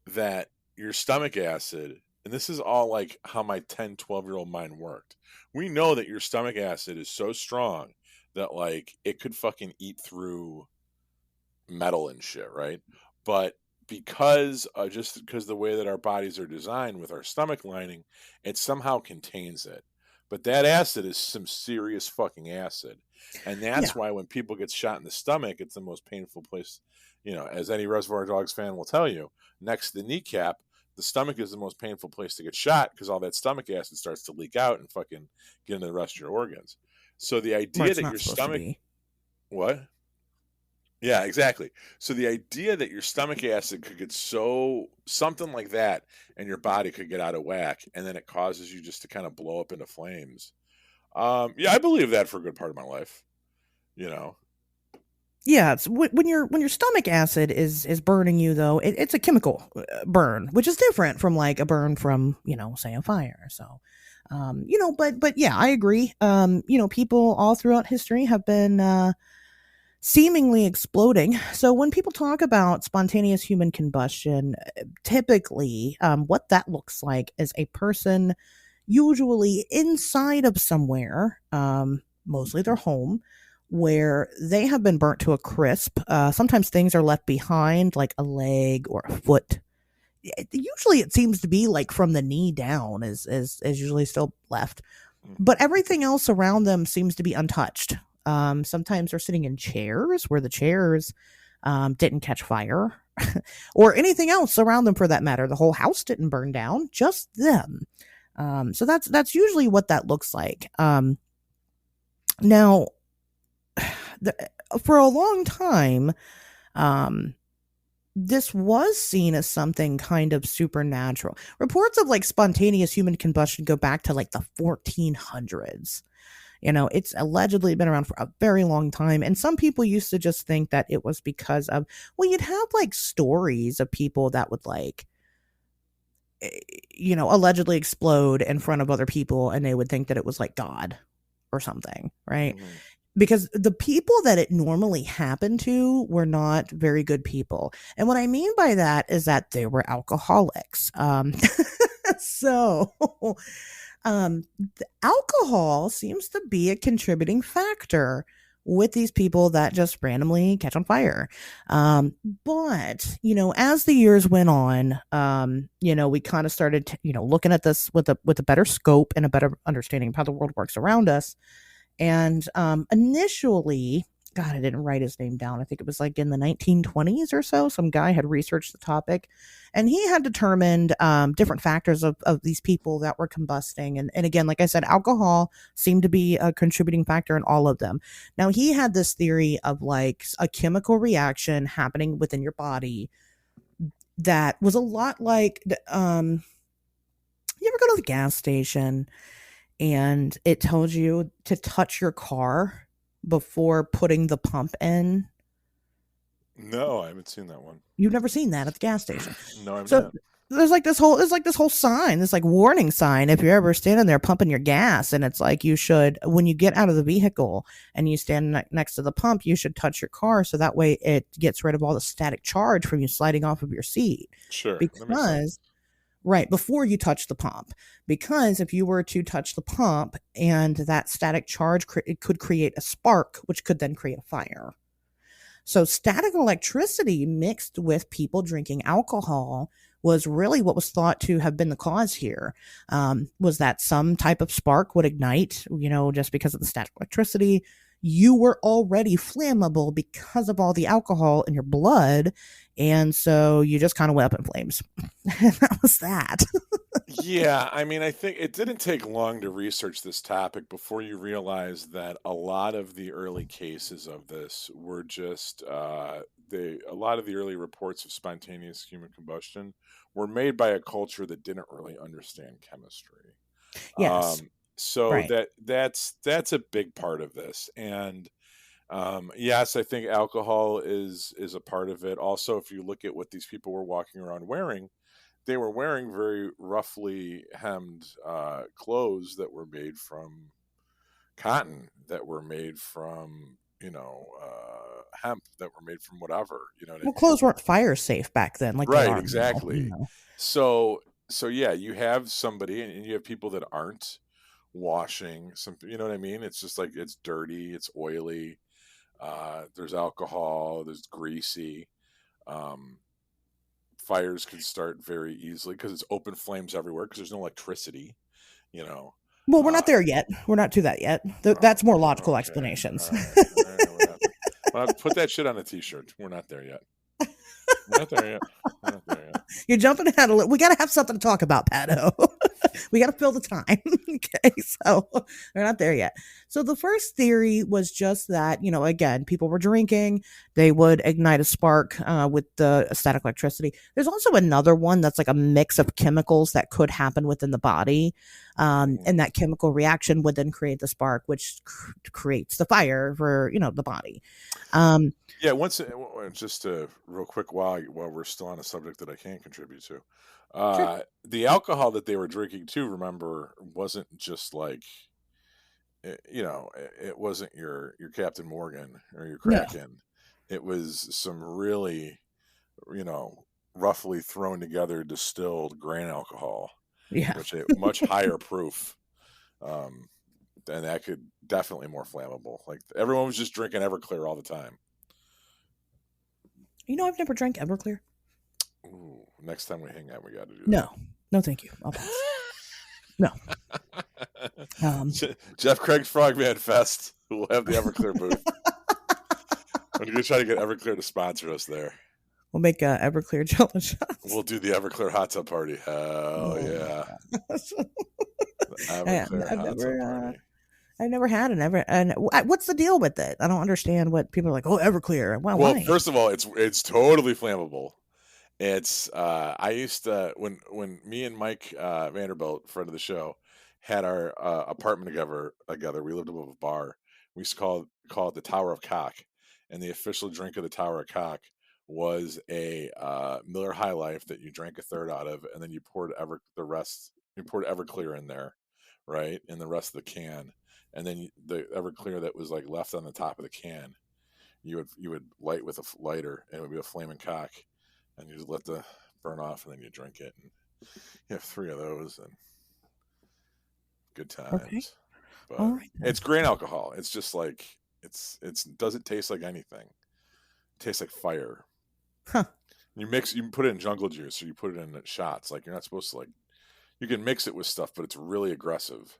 B: that your stomach acid, and this is all like how my 10, 12-year-old mind worked. We know that your stomach acid is so strong that like it could fucking eat through metal and shit, right? But just because the way that our bodies are designed with our stomach lining, it somehow contains it. But that acid is some serious fucking acid. And
A: Yeah.
B: that's why when people get shot in the stomach, it's the most painful place, as any Reservoir Dogs fan will tell you, next to the kneecap, the stomach is the most painful place to get shot because all that stomach acid starts to leak out and fucking get into the rest of your organs. So the
A: Where
B: idea
A: it's
B: that
A: not
B: your
A: supposed to
B: stomach,
A: be.
B: what? Yeah, exactly. So the idea that your stomach acid could get something like that and your body could get out of whack and then it causes you just to kind of blow up into flames. Yeah, I believe that for a good part of my life, you know.
A: Yeah, it's when your stomach acid is burning you though. It's a chemical burn, which is different from like a burn from say a fire. So, but yeah, I agree. People all throughout history have been seemingly exploding. So when people talk about spontaneous human combustion, typically, what that looks like is a person usually inside of somewhere, mostly their home, where they have been burnt to a crisp. Sometimes things are left behind, like a leg or a foot. Usually, it seems to be like from the knee down is usually still left,
B: Mhm.
A: but everything else around them seems to be untouched. Sometimes they're sitting in chairs where the chairs didn't catch fire, or anything else around them for that matter. The whole house didn't burn down, just them. So that's usually what that looks like. Now, for a long time, um, this was seen as something kind of supernatural. Reports of like spontaneous human combustion go back to like the 1400s. It's allegedly been around for a very long time. And some people used to just think that it was because of, well, you'd have like stories of people that would like, allegedly explode in front of other people and they would think that it was like God or something, right?
B: Mhm.
A: Because the people that it normally happened to were not very good people. And what I mean by that is that they were alcoholics. So the alcohol seems to be a contributing factor with these people that just randomly catch on fire. But as the years went on, we kind of started, looking at this with a better scope and a better understanding of how the world works around us. And initially, God, I didn't write his name down. I think it was like in the 1920s or so. Some guy had researched the topic and he had determined different factors of these people that were combusting. And again, like I said, alcohol seemed to be a contributing factor in all of them. Now, he had this theory of like a chemical reaction happening within your body that was a lot like, you ever go to the gas station and it tells you to touch your car before putting the pump in?
B: No, I haven't seen that one.
A: You've never seen that at the gas station.
B: No, I've
A: So
B: not.
A: there's like this whole sign, this like warning sign if you're ever standing there pumping your gas, and it's like you should, when you get out of the vehicle and you stand next to the pump, you should touch your car so that way it gets rid of all the static charge from you sliding off of your seat.
B: Sure, that makes sense.
A: Because right before you touch the pump, because if you were to touch the pump and that static charge, it could create a spark, which could then create a fire. So static electricity mixed with people drinking alcohol was really what was thought to have been the cause here. Was that some type of spark would ignite, just because of the static electricity. You were already flammable because of all the alcohol in your blood. And so you just kind of went up in flames. And that was that.
B: Yeah, I mean, I think it didn't take long to research this topic before you realize that a lot of the early cases of this were just a lot of the early reports of spontaneous human combustion were made by a culture that didn't really understand chemistry.
A: Yes.
B: So
A: Right.
B: that's a big part of this. And yes, I think alcohol is a part of it. Also, if you look at what these people were walking around wearing, they were wearing very roughly hemmed clothes that were made from cotton, that were made from hemp, that were made from whatever.
A: Well, clothes weren't fire safe back then like they
B: Right,
A: are now,
B: exactly. So yeah, you have somebody, and you have people that aren't washing some. You know what I mean? It's just like it's dirty, it's oily. There's alcohol, there's greasy. Um, Fires can start very easily because it's open flames everywhere because there's no electricity, you know.
A: Well, we're
B: Uh,
A: not there yet. We're not to that yet.
B: oh,
A: That's more logical
B: okay,
A: explanations.
B: all right, we'll have to put that shit on a t-shirt. We're not there yet. We're not there yet. We're not there yet.
A: You're jumping ahead a little. We got to have something to talk about, Pato. We got to fill the time. Okay, so we're not there yet. So the first theory was just that, again, people were drinking. They would ignite a spark with the static electricity. There's also another one that's like a mix of chemicals that could happen within the body.
B: Mhm.
A: And that chemical reaction would then create the spark, which creates the fire for, the body. Um,
B: Yeah, just real quick while we're still on a subject that I can't contribute to.
A: sure.
B: The alcohol that they were drinking too, remember, wasn't just like it wasn't your Captain Morgan or your
A: No.
B: Kraken. It was some really, you know, roughly thrown together distilled grain alcohol,
A: Yeah.
B: which a much higher proof. Um, and that could definitely more flammable. Like everyone was just drinking Everclear all the time.
A: I've never drank Everclear.
B: Ooh, next time we hang out, we got to do
A: No. No, thank you. I'll pass. No. Um,
B: Jeff Craig's Frogman Fest. We'll have the Everclear booth. I'm going to try to get Everclear to sponsor us there.
A: we'll make Everclear jello shots.
B: We'll do the Everclear hot tub party. Hell
A: Oh
B: yeah.
A: my gosh.
B: The Everclear
A: I've
B: hot tub
A: never
B: party.
A: I never had an ever. And what's the deal with it? I don't understand what people are like. Oh, Everclear. Well,
B: Well,
A: why?
B: first of all, it's totally flammable. It's I used to when me and Mike Vanderbilt, friend of the show, had our apartment together. We lived above a bar. We used to call it the Tower of Cock, and the official drink of the Tower of Cock was a Miller High Life that you drank a third out of, and then you poured the rest. You poured Everclear in there, right, in the rest of the can, and then the Everclear that was like left on the top of the can, you would light with a lighter, and it would be a flaming cock, and you just let the burn off, and then you drink it, and you have three of those, and good
A: Okay.
B: times.
A: All
B: But
A: right then.
B: it's grain alcohol. It's just like it's doesn't taste like anything. It tastes like fire.
A: Huh.
B: You put it in jungle juice, or you put it in shots. Like you're not supposed to like. You can mix it with stuff, but it's really aggressive.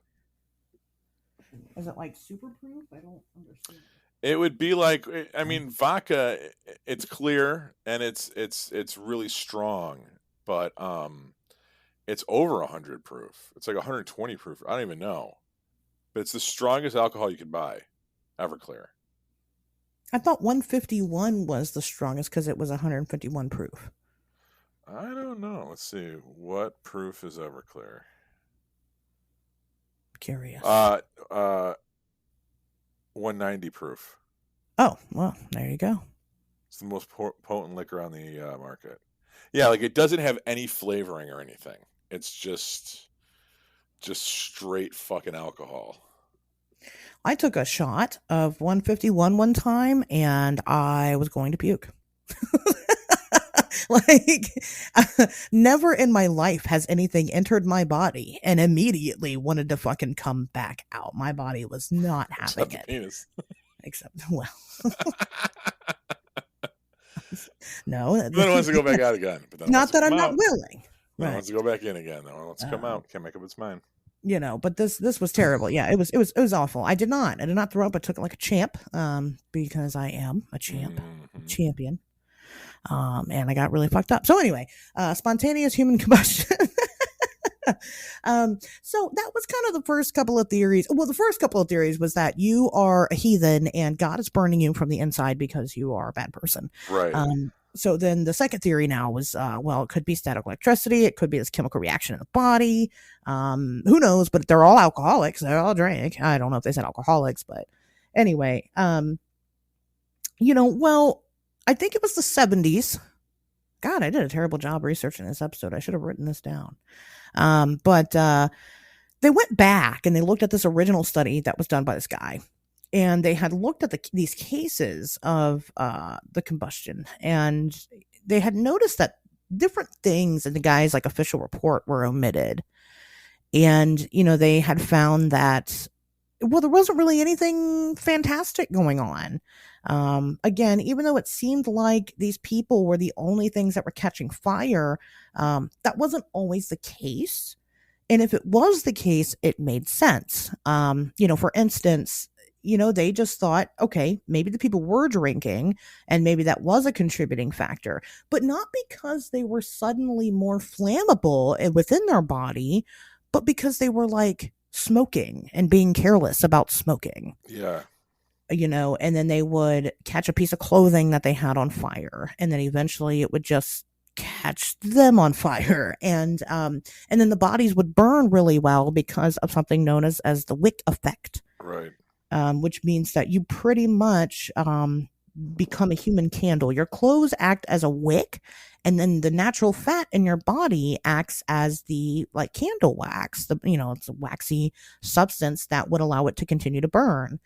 A: Is it like super proof? I don't understand.
B: It would be like, I mean, vodka. It's clear and it's really strong, but it's over 100 proof. It's like 120 proof. I don't even know, but it's the strongest alcohol you can buy. Everclear.
A: I thought 151 was the strongest because it was 151 proof.
B: I don't know. Let's see. What proof is Everclear?
A: Curious.
B: Uh, uh, 190 proof.
A: Oh, well, there you go.
B: It's the most potent liquor on the market. Yeah, like it doesn't have any flavoring or anything. It's just straight fucking alcohol.
A: I took a shot of 151 one time and I was going to puke. Like, never in my life has anything entered my body and immediately wanted to fucking come back out. My body was not having
B: Except the
A: it.
B: penis.
A: Except, well, no,
B: Then it wants to go back out again, but then it wants
A: not
B: to
A: that
B: come
A: I'm not
B: out.
A: willing.
B: Then it
A: Right.
B: wants to go back in again. Then it wants to come
A: Um,
B: out. Can't make up its mind.
A: but this was terrible. Yeah, it was awful. I did not throw up. I took it like a champ, because I am a champ,
B: Mm-hmm.
A: champion. And I got really fucked up. So anyway, spontaneous human combustion. So that was kind of the first couple of theories. Well, the first couple of theories was that you are a heathen and God is burning you from the inside because you are a bad person.
B: Right.
A: So then the second theory now was, well, it could be static electricity. It could be this chemical reaction in the body. Who knows? But they're all alcoholics. They all drink. I don't know if they said alcoholics, but anyway, well, I think it was the 70s. God, I did a terrible job researching this episode. I should have written this down. But they went back and they looked at this original study that was done by this guy. And they had looked at these cases of the combustion. And they had noticed that different things in the guy's like official report were omitted. And, they had found that, well, there wasn't really anything fantastic going on. Again, even though it seemed like these people were the only things that were catching fire, that wasn't always the case. And if it was the case, it made sense. For instance, they just thought, okay, maybe the people were drinking and maybe that was a contributing factor, but not because they were suddenly more flammable within their body, but because they were like smoking and being careless about smoking.
B: Yeah.
A: And then they would catch a piece of clothing that they had on fire, and then eventually it would just catch them on fire, and then the bodies would burn really well because of something known as the wick effect,
B: Right.
A: which means that you pretty much become a human candle. Your clothes act as a wick, and then the natural fat in your body acts as the like candle wax. It's a waxy substance that would allow it to continue to burn.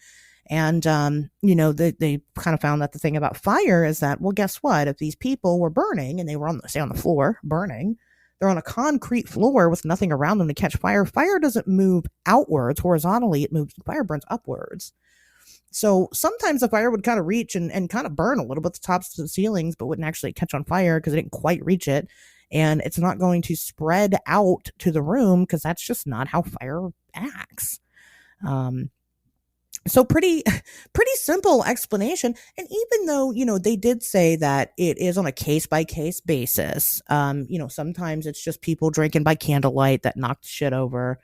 A: And they kind of found that the thing about fire is that, well, guess what? If these people were burning and they were on the floor burning, they're on a concrete floor with nothing around them to catch fire. Fire doesn't move outwards horizontally; fire burns upwards. So sometimes the fire would kind of reach and kind of burn a little bit the tops of the ceilings, but wouldn't actually catch on fire because it didn't quite reach it. And it's not going to spread out to the room because that's just not how fire acts. So pretty simple explanation. And even though, they did say that it is on a case by case basis, sometimes it's just people drinking by candlelight that knocked shit over.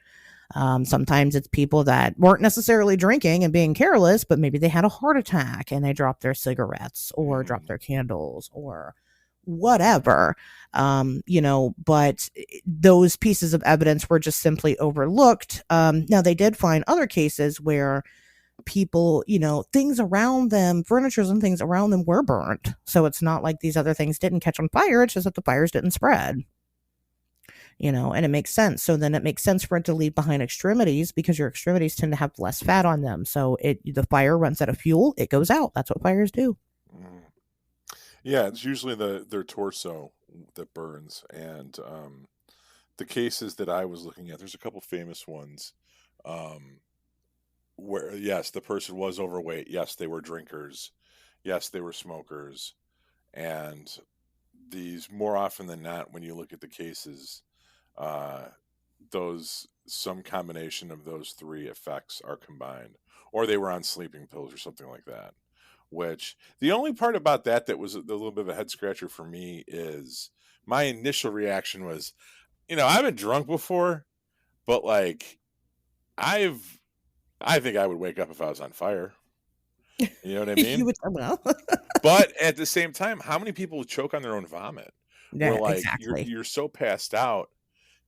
A: Sometimes it's people that weren't necessarily drinking and being careless, but maybe they had a heart attack and they dropped their cigarettes or dropped
B: Mm,
A: their candles or whatever. But those pieces of evidence were just simply overlooked. Now, they did find other cases where people, things around them, furnitures and things around them were burnt. So it's not like these other things didn't catch on fire. It's just that the fires didn't spread, and it makes sense. So then it makes sense for it to leave behind extremities because your extremities tend to have less fat on them. So the fire runs out of fuel, it goes out. That's what fires do.
B: mm. Yeah, it's usually their torso that burns, and the cases that I was looking at, there's a couple famous ones, um, where yes, the person was overweight, yes, they were drinkers, yes, they were smokers, and these more often than not, when you look at the cases, uh, those some combination of those three effects are combined, or they were on sleeping pills or something like that. Which the only part about that was a little bit of a head scratcher for me is my initial reaction was, I've been drunk before, but like I've I think I would wake up if I was on fire. You know what I
A: You
B: mean?
A: would, well,
B: But at the same time, how many people choke on their own vomit? Where
A: yeah,
B: like
A: exactly.
B: you're so passed out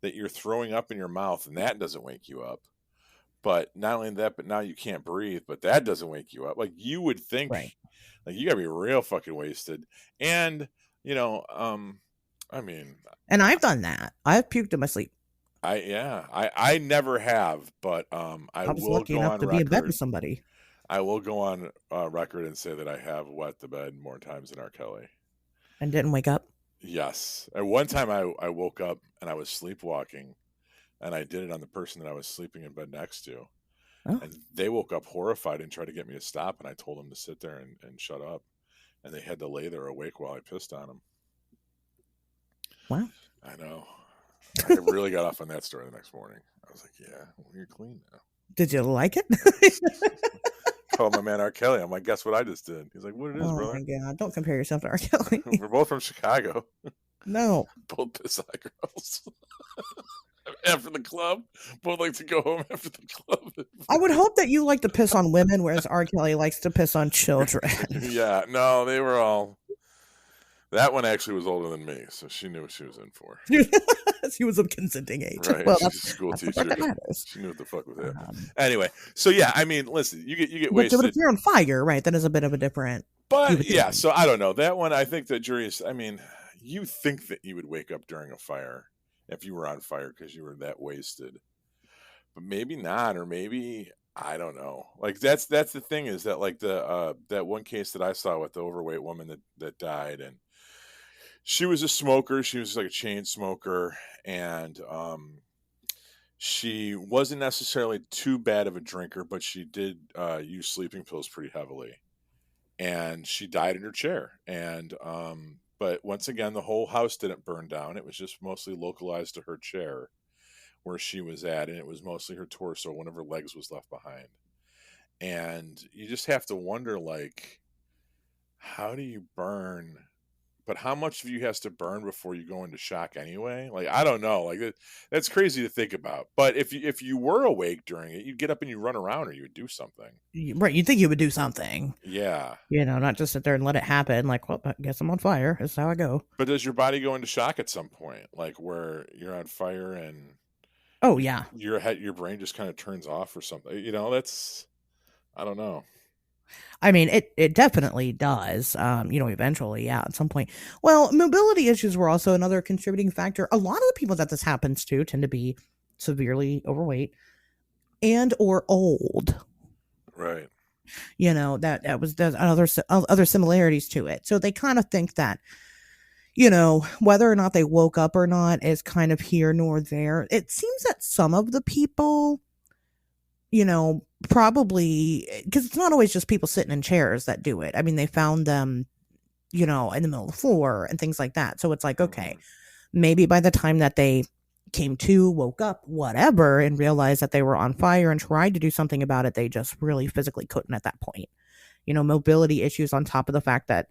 B: that you're throwing up in your mouth and that doesn't wake you up. But not only that, but now you can't breathe, but that doesn't wake you up. Like you would think,
A: Right.
B: like you gotta be real fucking wasted. And, you know, um, I mean,
A: And I've done that. I've puked in my sleep.
B: I never have, but I
A: I was
B: will
A: lucky
B: go
A: enough
B: on
A: to be in bed
B: record.
A: with somebody
B: I will go on record and say that I have wet the bed more times than R. Kelly.
A: and didn't wake up.
B: Yes. At one time I woke up and I was sleepwalking and I did it on the person that I was sleeping in bed next to.
A: Oh,
B: And they woke up horrified and tried to get me to stop. And I told them to sit there and shut up. And they had to lay there awake while I pissed on them.
A: wow.
B: I know. I really got off on that story the next morning. I was like, yeah, well, you're clean now.
A: Did you like it?
B: Called my man R. Kelly. I'm like, guess what I just did? He's like, what it is,
A: Oh my
B: brother?
A: god! Don't compare yourself to R. Kelly.
B: We're both from Chicago.
A: No,
B: Both piss on girls. After the club. Both like to go home after the club.
A: I would hope that you like to piss on women, whereas R. Kelly likes to piss on children.
B: Yeah, no, they were all. That one actually was older than me, so she knew what she was in for.
A: She was of consenting age.
B: Right,
A: Well,
B: she's a school
A: that's the part
B: teacher.
A: that matters.
B: She knew what the fuck was happening.
A: Um,
B: Anyway, so yeah, I mean, listen, you get
A: but if
B: wasted,
A: you're on fire, right, that is a bit of a different. You
B: but
A: would
B: yeah.
A: think.
B: So I don't know that one. I think the jury is. I mean, you think that you would wake up during a fire if you were on fire because you were that wasted, but maybe not, or maybe I don't know. Like that's the thing is that like the that one case that I saw with the overweight woman that died, and she was a smoker. She was like a chain smoker, and she wasn't necessarily too bad of a drinker, but she did use sleeping pills pretty heavily, and she died in her chair. And but once again, the whole house didn't burn down. It was just mostly localized to her chair where she was at, and it was mostly her torso. One of her legs was left behind, and you just have to wonder, like, how do you burn? But how much of you has to burn before you go into shock anyway? Like I don't know. Like that's crazy to think about. But if you were awake during it, you'd get up and you run around or you would do something.
A: Right, you'd think you would do something.
B: Yeah.
A: Not just sit there and let it happen. Like, well, I guess I'm on fire. That's how I go.
B: But does your body go into shock at some point? Like where you're on fire and
A: Oh yeah.
B: your brain just kind of turns off or something. That's I don't know.
A: I mean, it definitely does. Eventually, yeah, at some point. Well, mobility issues were also another contributing factor. A lot of the people that this happens to tend to be severely overweight and or old.
B: Right.
A: That was there's other similarities to it. So they kind of think that whether or not they woke up or not is kind of here nor there. It seems that some of the people, probably because it's not always just people sitting in chairs that do it. I mean, they found them, in the middle of the floor and things like that. So it's like, okay,
B: Mhm.
A: maybe by the time that they came to, woke up, whatever, and realized that they were on fire and tried to do something about it, they just really physically couldn't at that point. Mobility issues on top of the fact that,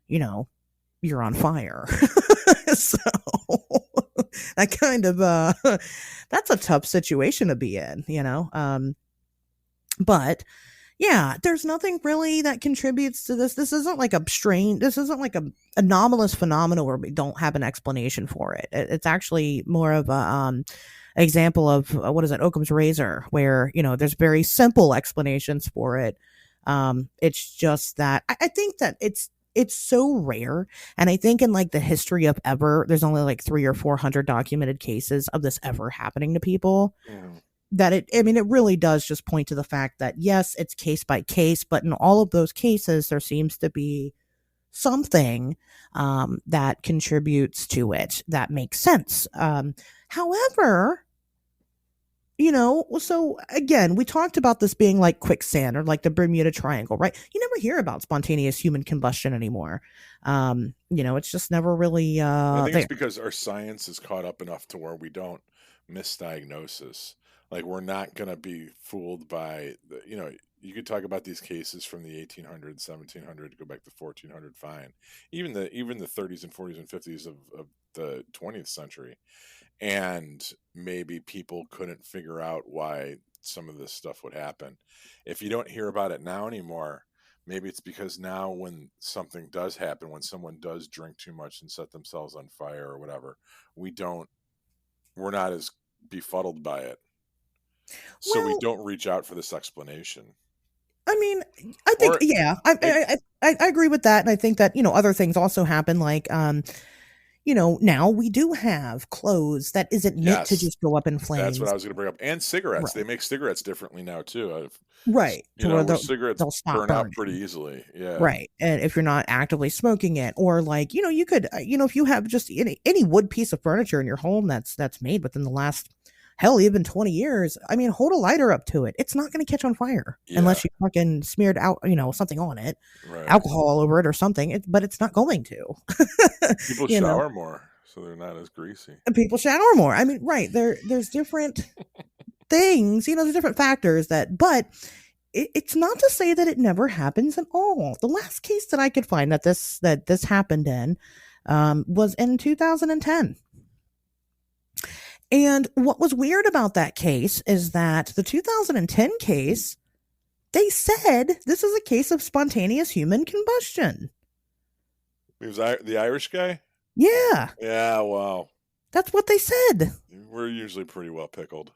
A: you're on fire. So that kind of that's a tough situation to be in, you know. But yeah, there's nothing really that contributes to this. This isn't like a strange. This isn't like a anomalous phenomenon where we don't have an explanation for it. It's actually more of a example of what is it, Occam's razor, where there's very simple explanations for it. It's just that I think that it's so rare, and I think in like the history of ever, there's only like 300 or 400 documented cases of this ever happening to people,
B: Mhm.
A: that I mean, it really does just point to the fact that yes, it's case by case, but in all of those cases, there seems to be something that contributes to it that makes sense. However, so again, we talked about this being like quicksand or like the Bermuda Triangle, right? You never hear about spontaneous human combustion anymore. It's just never really
B: I think it's
A: there.
B: because our science is caught up enough to where we don't misdiagnosis. Like we're not going to be fooled by you could talk about these cases from the 1800s, 1700, go back to 1400, fine. Even the 30s and 40s and 50s of the 20th century. And maybe people couldn't figure out why some of this stuff would happen. If you don't hear about it now anymore, maybe it's because now when something does happen, when someone does drink too much and set themselves on fire or whatever, we're not as befuddled by it. So we
A: Well,
B: don't reach out for this explanation.
A: I mean, I think
B: Or
A: yeah,
B: it
A: I agree with that, and I think that other things also happen, like now we do have clothes that isn't meant to
B: yes,
A: just go up in
B: that's what
A: flames.
B: I was going to bring up. And cigarettes, they
A: Right.
B: make cigarettes differently now too.
A: Right. To where
B: Where cigarettes
A: they'll stop
B: burn out pretty
A: burning.
B: easily. Yeah.
A: Right. And if you're not actively smoking it, or like, you could, if you have just any wood piece of furniture in your home that's made within the last, hell, even 20 years, I mean, hold a lighter up to it. It's not going to catch on fire
B: Yeah.
A: unless you fucking smeared out, something on it,
B: Right.
A: alcohol all over it or something. But it's not going to,
B: People
A: you know,
B: shower more, so they're not as greasy.
A: and people shower more. I mean, right. There's different things, there's different factors but it's not to say that it never happens at all. The last case that I could find that this happened in was in 2010. And what was weird about that case is that the 2010 case, they said this is a case of spontaneous human combustion.
B: It was the Irish guy?
A: Yeah,
B: Yeah, well,
A: that's what they said.
B: we're usually pretty well pickled.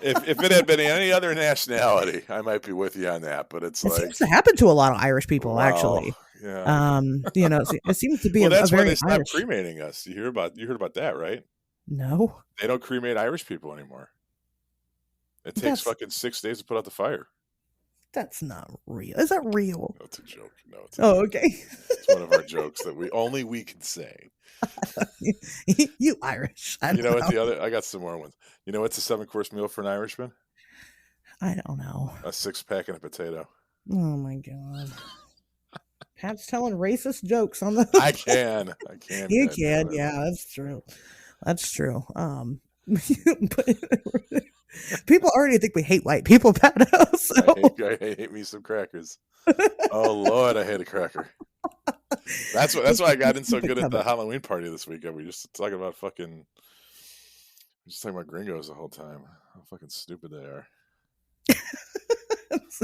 B: If it had been any other nationality, I might be with you on that, but it's
A: It
B: like,
A: seems to happen to a lot of Irish people,
B: wow,
A: actually.
B: yeah.
A: It seems to be
B: Well,
A: a
B: that's why
A: very
B: they stopped
A: Irish.
B: cremating us. You heard about that, right?
A: No,
B: They don't cremate Irish people anymore. It takes
A: that's
B: fucking 6 days to put out the fire.
A: that's not real. Is that real?
B: No, it's a joke. No, it's a
A: Oh,
B: joke.
A: okay.
B: It's one of our jokes that we can say.
A: You Irish. I
B: You
A: don't
B: know what
A: know.
B: the other? I got some more ones. You know what's a 7 course meal for an Irishman?
A: I don't know.
B: A 6 pack and a potato.
A: Oh my god. Pat's telling racist jokes on
B: I
A: the
B: can. I can.
A: You
B: God damn
A: can,
B: it.
A: yeah, that's true. That's true. But people already think we hate white people, Pat. So
B: I hate me some crackers. Oh Lord, I hate a cracker. That's why I got in so
A: keep it
B: good at the
A: coming.
B: Halloween party this weekend. We just talking about fucking just talking about gringos the whole time. How fucking stupid they are.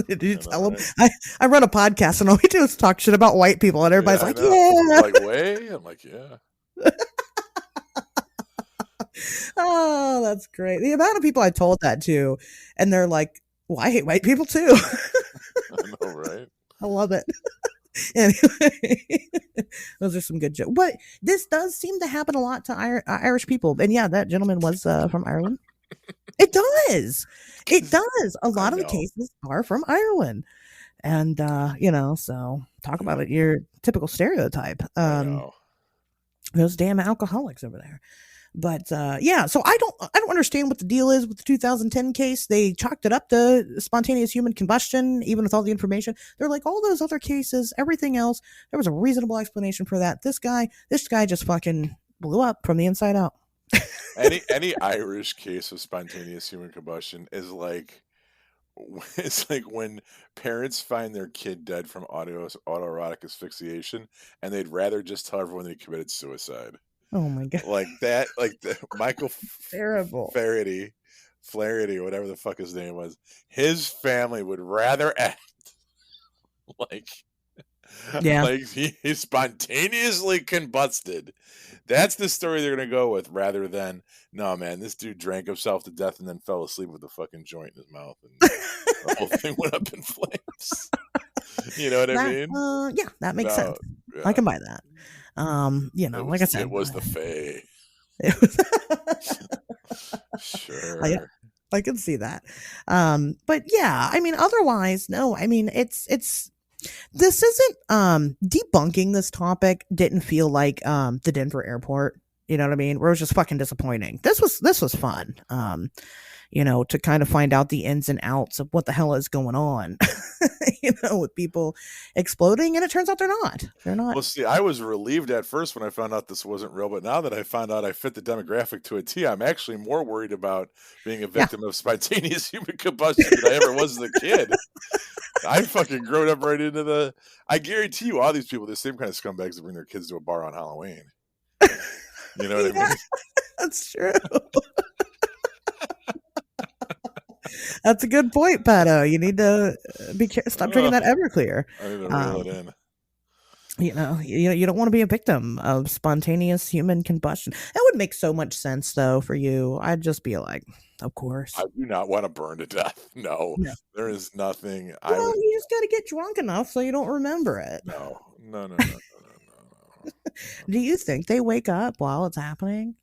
A: Did you
B: I know,
A: tell them?
B: right?
A: I run a podcast and all we do is talk shit about white people, and
B: Yeah,
A: everybody's
B: I
A: like,
B: know. They're
A: "Yeah."
B: like, way? I'm like, yeah.
A: Oh, that's great. The amount of people I told that to, and they're like, "Well, I hate white people too."
B: I know, right?
A: I love it. Anyway, those are some good jokes. But this does seem to happen a lot to Irish people. And yeah, that gentleman was from Ireland. It does. It does. A
B: I
A: lot of the
B: know.
A: cases are from Ireland. And so talk about
B: Yeah,
A: it, your typical stereotype.
B: I know.
A: Those damn alcoholics over there. But yeah, so I don't understand what the deal is with the 2010 case. They chalked it up to spontaneous human combustion, even with all the information. They're like all those other cases, everything else. There was a reasonable explanation for that. This guy just fucking blew up from the inside out.
B: Any Irish case of spontaneous human combustion is like it's like when parents find their kid dead from autoerotic asphyxiation and they'd rather just tell everyone they committed suicide.
A: Oh my god.
B: Like that, like the Michael
A: Terrible.
B: Flaherty, or whatever the fuck his name was. His family would rather act like
A: Yeah.
B: like he spontaneously combusted. That's the story they're gonna go with, rather than, no man, this dude drank himself to death and then fell asleep with a fucking joint in his mouth, and the whole thing went up in flames. You know what I
A: That
B: mean?
A: yeah, that makes sense.
B: No,
A: I
B: yeah,
A: can buy that. Like I
B: it
A: said,
B: was the Fae.
A: it was I
B: Sure.
A: I can see that. But yeah, I mean, otherwise, no. I mean, it's this isn't debunking this topic didn't feel like the Denver airport. You know what I mean? Where it was just fucking disappointing. This was fun. To kind of find out the ins and outs of what the hell is going on. With people exploding, and it turns out they're not. They're not.
B: Well, see, I was relieved at first when I found out this wasn't real, but now that I found out I fit the demographic to a T, I'm actually more worried about being a
A: Yeah.
B: victim of spontaneous human combustion than I ever was as a kid. I fucking grown up right into the. I guarantee you, all these people, the same kind of scumbags that bring their kids to a bar on Halloween. You know what I
A: Yeah,
B: mean?
A: that's true. That's a good point, Pato. You need to stop drinking that Everclear.
B: I need to reel
A: Um,
B: it in.
A: you don't want to be a victim of spontaneous human combustion. That would make so much sense, though, for you. I'd just be like, of course.
B: I do not want to burn to death. No,
A: No.
B: there is nothing. I
A: Well,
B: would.
A: you just got to get drunk enough so you don't remember it.
B: No, no, no, no, no, no, no.
A: Do you think they wake up while it's happening?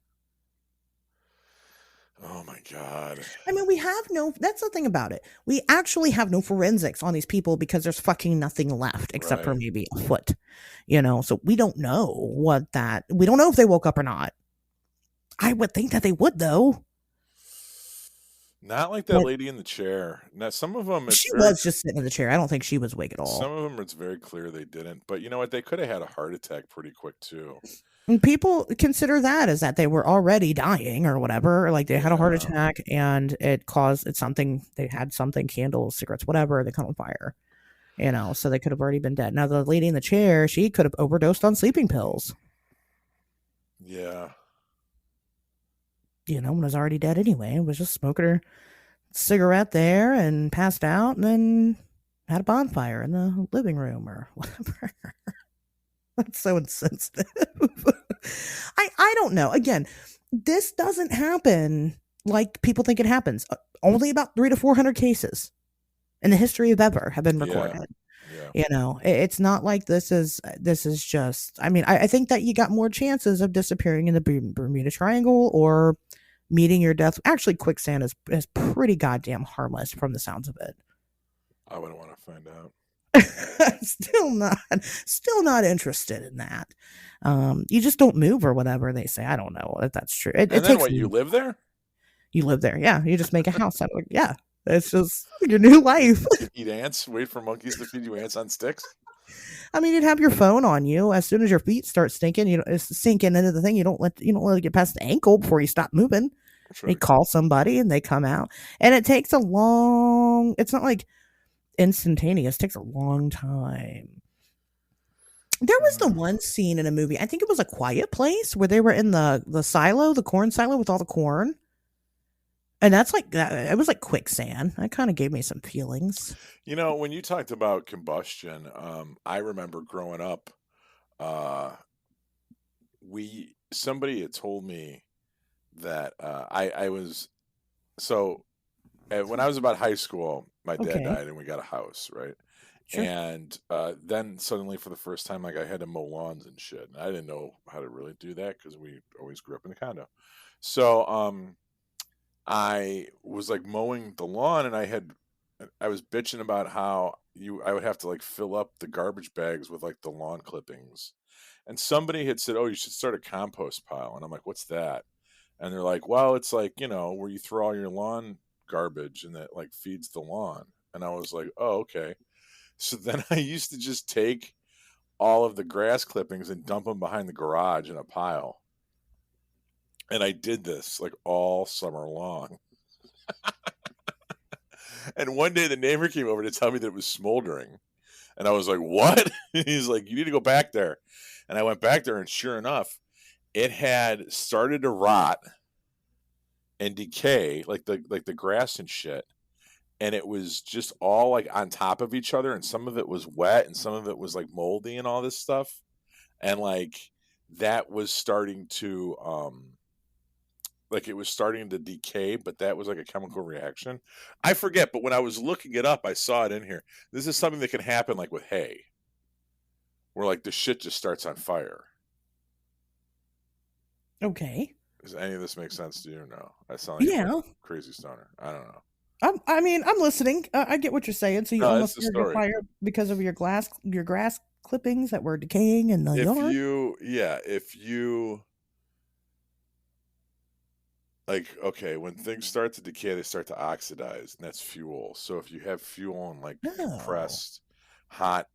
B: Oh my god.
A: I mean, that's the thing about it. We actually have no forensics on these people because there's fucking nothing left except for
B: Right.
A: maybe a foot, so we don't know we don't know if they woke up or not. I would think that they would, though.
B: Not like that
A: But
B: lady in the chair. Now, some of them, it's
A: she
B: very.
A: was just sitting in the chair. I don't think she was awake at
B: Some
A: all.
B: of them, it's very clear they didn't. But you know what? They could have had a heart attack pretty quick too.
A: And people consider that as that they were already dying or whatever. Like they had a heart
B: Yeah.
A: attack and it's something, they had something, candles, cigarettes, whatever, they caught on fire. So they could have already been dead. Now the lady in the chair, she could have overdosed on sleeping pills.
B: Yeah.
A: And was already dead anyway. Was just smoking her cigarette there and passed out and then had a bonfire in the living room or whatever. That's so insensitive. I don't know. Again, this doesn't happen like people think it happens. Only about 300 to 400 cases in the history of ever have been
B: Yeah.
A: recorded.
B: Yeah.
A: It's not like this is just, I mean, I think that you got more chances of disappearing in the Bermuda Triangle or meeting your death. Actually, quicksand is pretty goddamn harmless from the sounds of it.
B: I wouldn't want to find out.
A: Still not interested in that. You just don't move or whatever they say. I don't know if that's true. It
B: And then
A: takes
B: what? You live there?
A: you live there. Yeah, you just make a house out of it. Yeah, it's just your new life.
B: Eat ants? Wait for monkeys to feed you ants on sticks?
A: I mean, you'd have your phone on you as soon as your feet start stinking. It's sinking into the thing. You don't let it get past the ankle before you stop moving.
B: True.
A: They call somebody and they come out, and it takes a long. It's not like instantaneous. It takes a long time. There was the one scene in a movie, I think it was A Quiet Place, where they were in the silo, the corn silo with all the corn. And that's like that. It was like quicksand. That kind of gave me some feelings.
B: When you talked about combustion, I remember growing up, uh, somebody had told me that I was so when I was about high school, my dad
A: Okay.
B: died and we got a house, right?
A: Sure.
B: And then suddenly, for the first time, like I had to mow lawns and shit. And I didn't know how to really do that because we always grew up in a condo. So I was like mowing the lawn, and I was bitching about how I would have to like fill up the garbage bags with like the lawn clippings. And somebody had said, "Oh, you should start a compost pile." And I'm like, "What's that?" And they're like, "Well, it's like, where you throw all your lawn garbage and that like feeds the lawn." And I was like, "Oh, okay." So then I used to just take all of the grass clippings and dump them behind the garage in a pile. And I did this like all summer long. And one day the neighbor came over to tell me that it was smoldering. And I was like, "What?" He's like, "You need to go back there." And I went back there, and sure enough, it had started to rot and decay, like the grass and shit, and it was just all like on top of each other, and some of it was wet, and some of it was like moldy and all this stuff, and like that was starting to like it was starting to decay, but that was like a chemical reaction. I forget, but when I was looking it up, I saw it in here. This is something that can happen like with hay, where like the shit just starts on fire.
A: Okay.
B: Does any of this make sense to you or no? I sound like a fucking
A: Yeah.
B: crazy stoner. I don't know.
A: I mean, I'm listening. I get what you're saying. So you
B: No, it's
A: almost
B: the
A: started a
B: story.
A: fire because of your grass clippings that were decaying in the
B: If
A: yard.
B: you, yeah, if you like, okay, when things start to decay, they start to oxidize, and that's fuel. So if you have fuel in like
A: Oh.
B: compressed, hot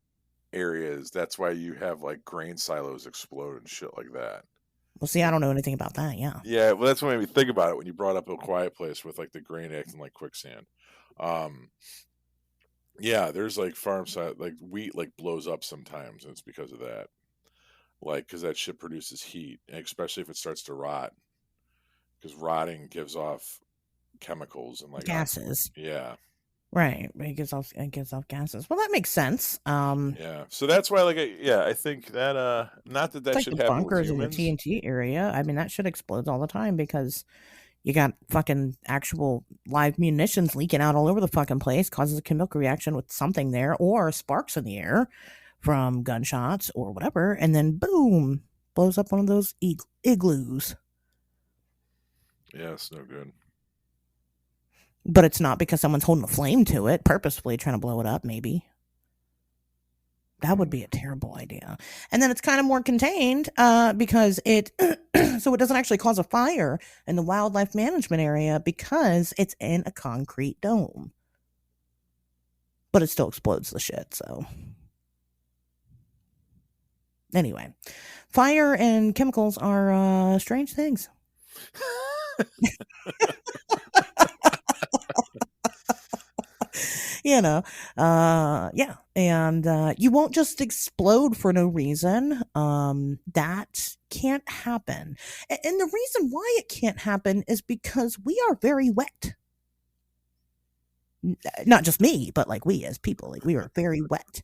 B: areas, that's why you have like grain silos explode and shit like that.
A: Well, see, I don't know anything about that. Yeah.
B: Yeah, well, that's what made me think about it when you brought up A Quiet Place with like the grain acting like quicksand. Um, yeah, there's like farm side, like wheat like blows up sometimes, and it's because of that. Like, because that shit produces heat, and especially if it starts to rot, because rotting gives off chemicals and like
A: Gases.
B: yeah,
A: Right. It gives off gases. Well, that makes sense.
B: yeah. So that's why, like, yeah, I think that not that
A: It's
B: that
A: like
B: should
A: the
B: happen with
A: bunkers in the
B: humans.
A: TNT area. I mean, that shit explodes all the time because you got fucking actual live munitions leaking out all over the fucking place, causes a chemical reaction with something there, or sparks in the air from gunshots or whatever, and then boom, blows up one of those igloos.
B: Yeah, it's no good.
A: But it's not because someone's holding a flame to it, purposefully trying to blow it up, maybe. That would
B: Mm.
A: be a terrible idea. And then it's kind of more contained because it so it doesn't actually cause a fire in the wildlife management area because it's in a concrete dome. But it still explodes the shit. So anyway, fire and chemicals are strange things. You know, yeah, and you won't just explode for no reason. That can't happen, and the reason why it can't happen is because we are very wet. Not just me, but like we as people, like we are very wet.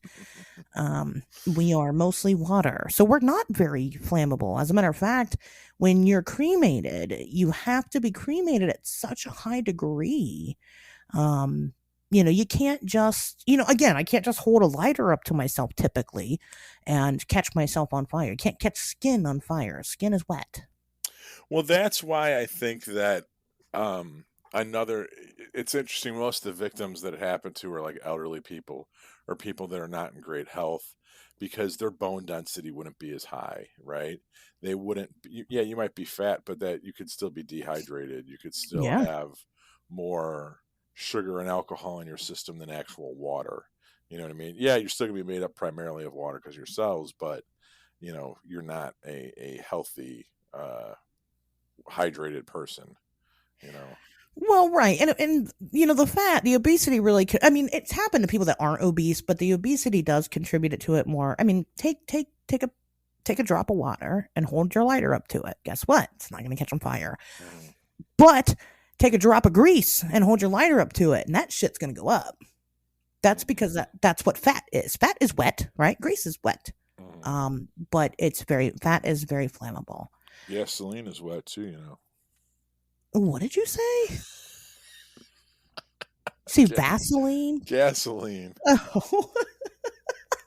A: We are mostly water, so we're not very flammable. As a matter of fact, when you're cremated, you have to be cremated at such a high degree. um you can't just, again, I can't just hold a lighter up to myself typically and catch myself on fire. You can't catch skin on fire. Skin is wet.
B: Well, that's why I think that um another it's interesting, most of the victims that it happened to are like elderly people or people that are not in great health because their bone density wouldn't be as high, right? They wouldn't yeah, you might be fat, but that you could still be dehydrated. You could still
A: Yeah.
B: have more sugar and alcohol in your system than actual water. You know what I mean? Yeah, you're still going to be made up primarily of water because your cells, but you're not a healthy hydrated person, you know.
A: Well, right. And the fat, the obesity really I mean, it's happened to people that aren't obese, but the obesity does contribute it to it more. I mean, take a drop of water and hold your lighter up to it. Guess what? It's not going to catch on fire.
B: Mhm.
A: But take a drop of grease and hold your lighter up to it, and that shit's going to go up. That's
B: Mhm.
A: because that's what fat is. Fat is wet, right? Grease is wet.
B: Mhm.
A: But fat is very flammable.
B: Gasoline is wet too, you know.
A: What did you say? See,
B: Ga-
A: Vaseline?
B: gasoline,
A: Oh,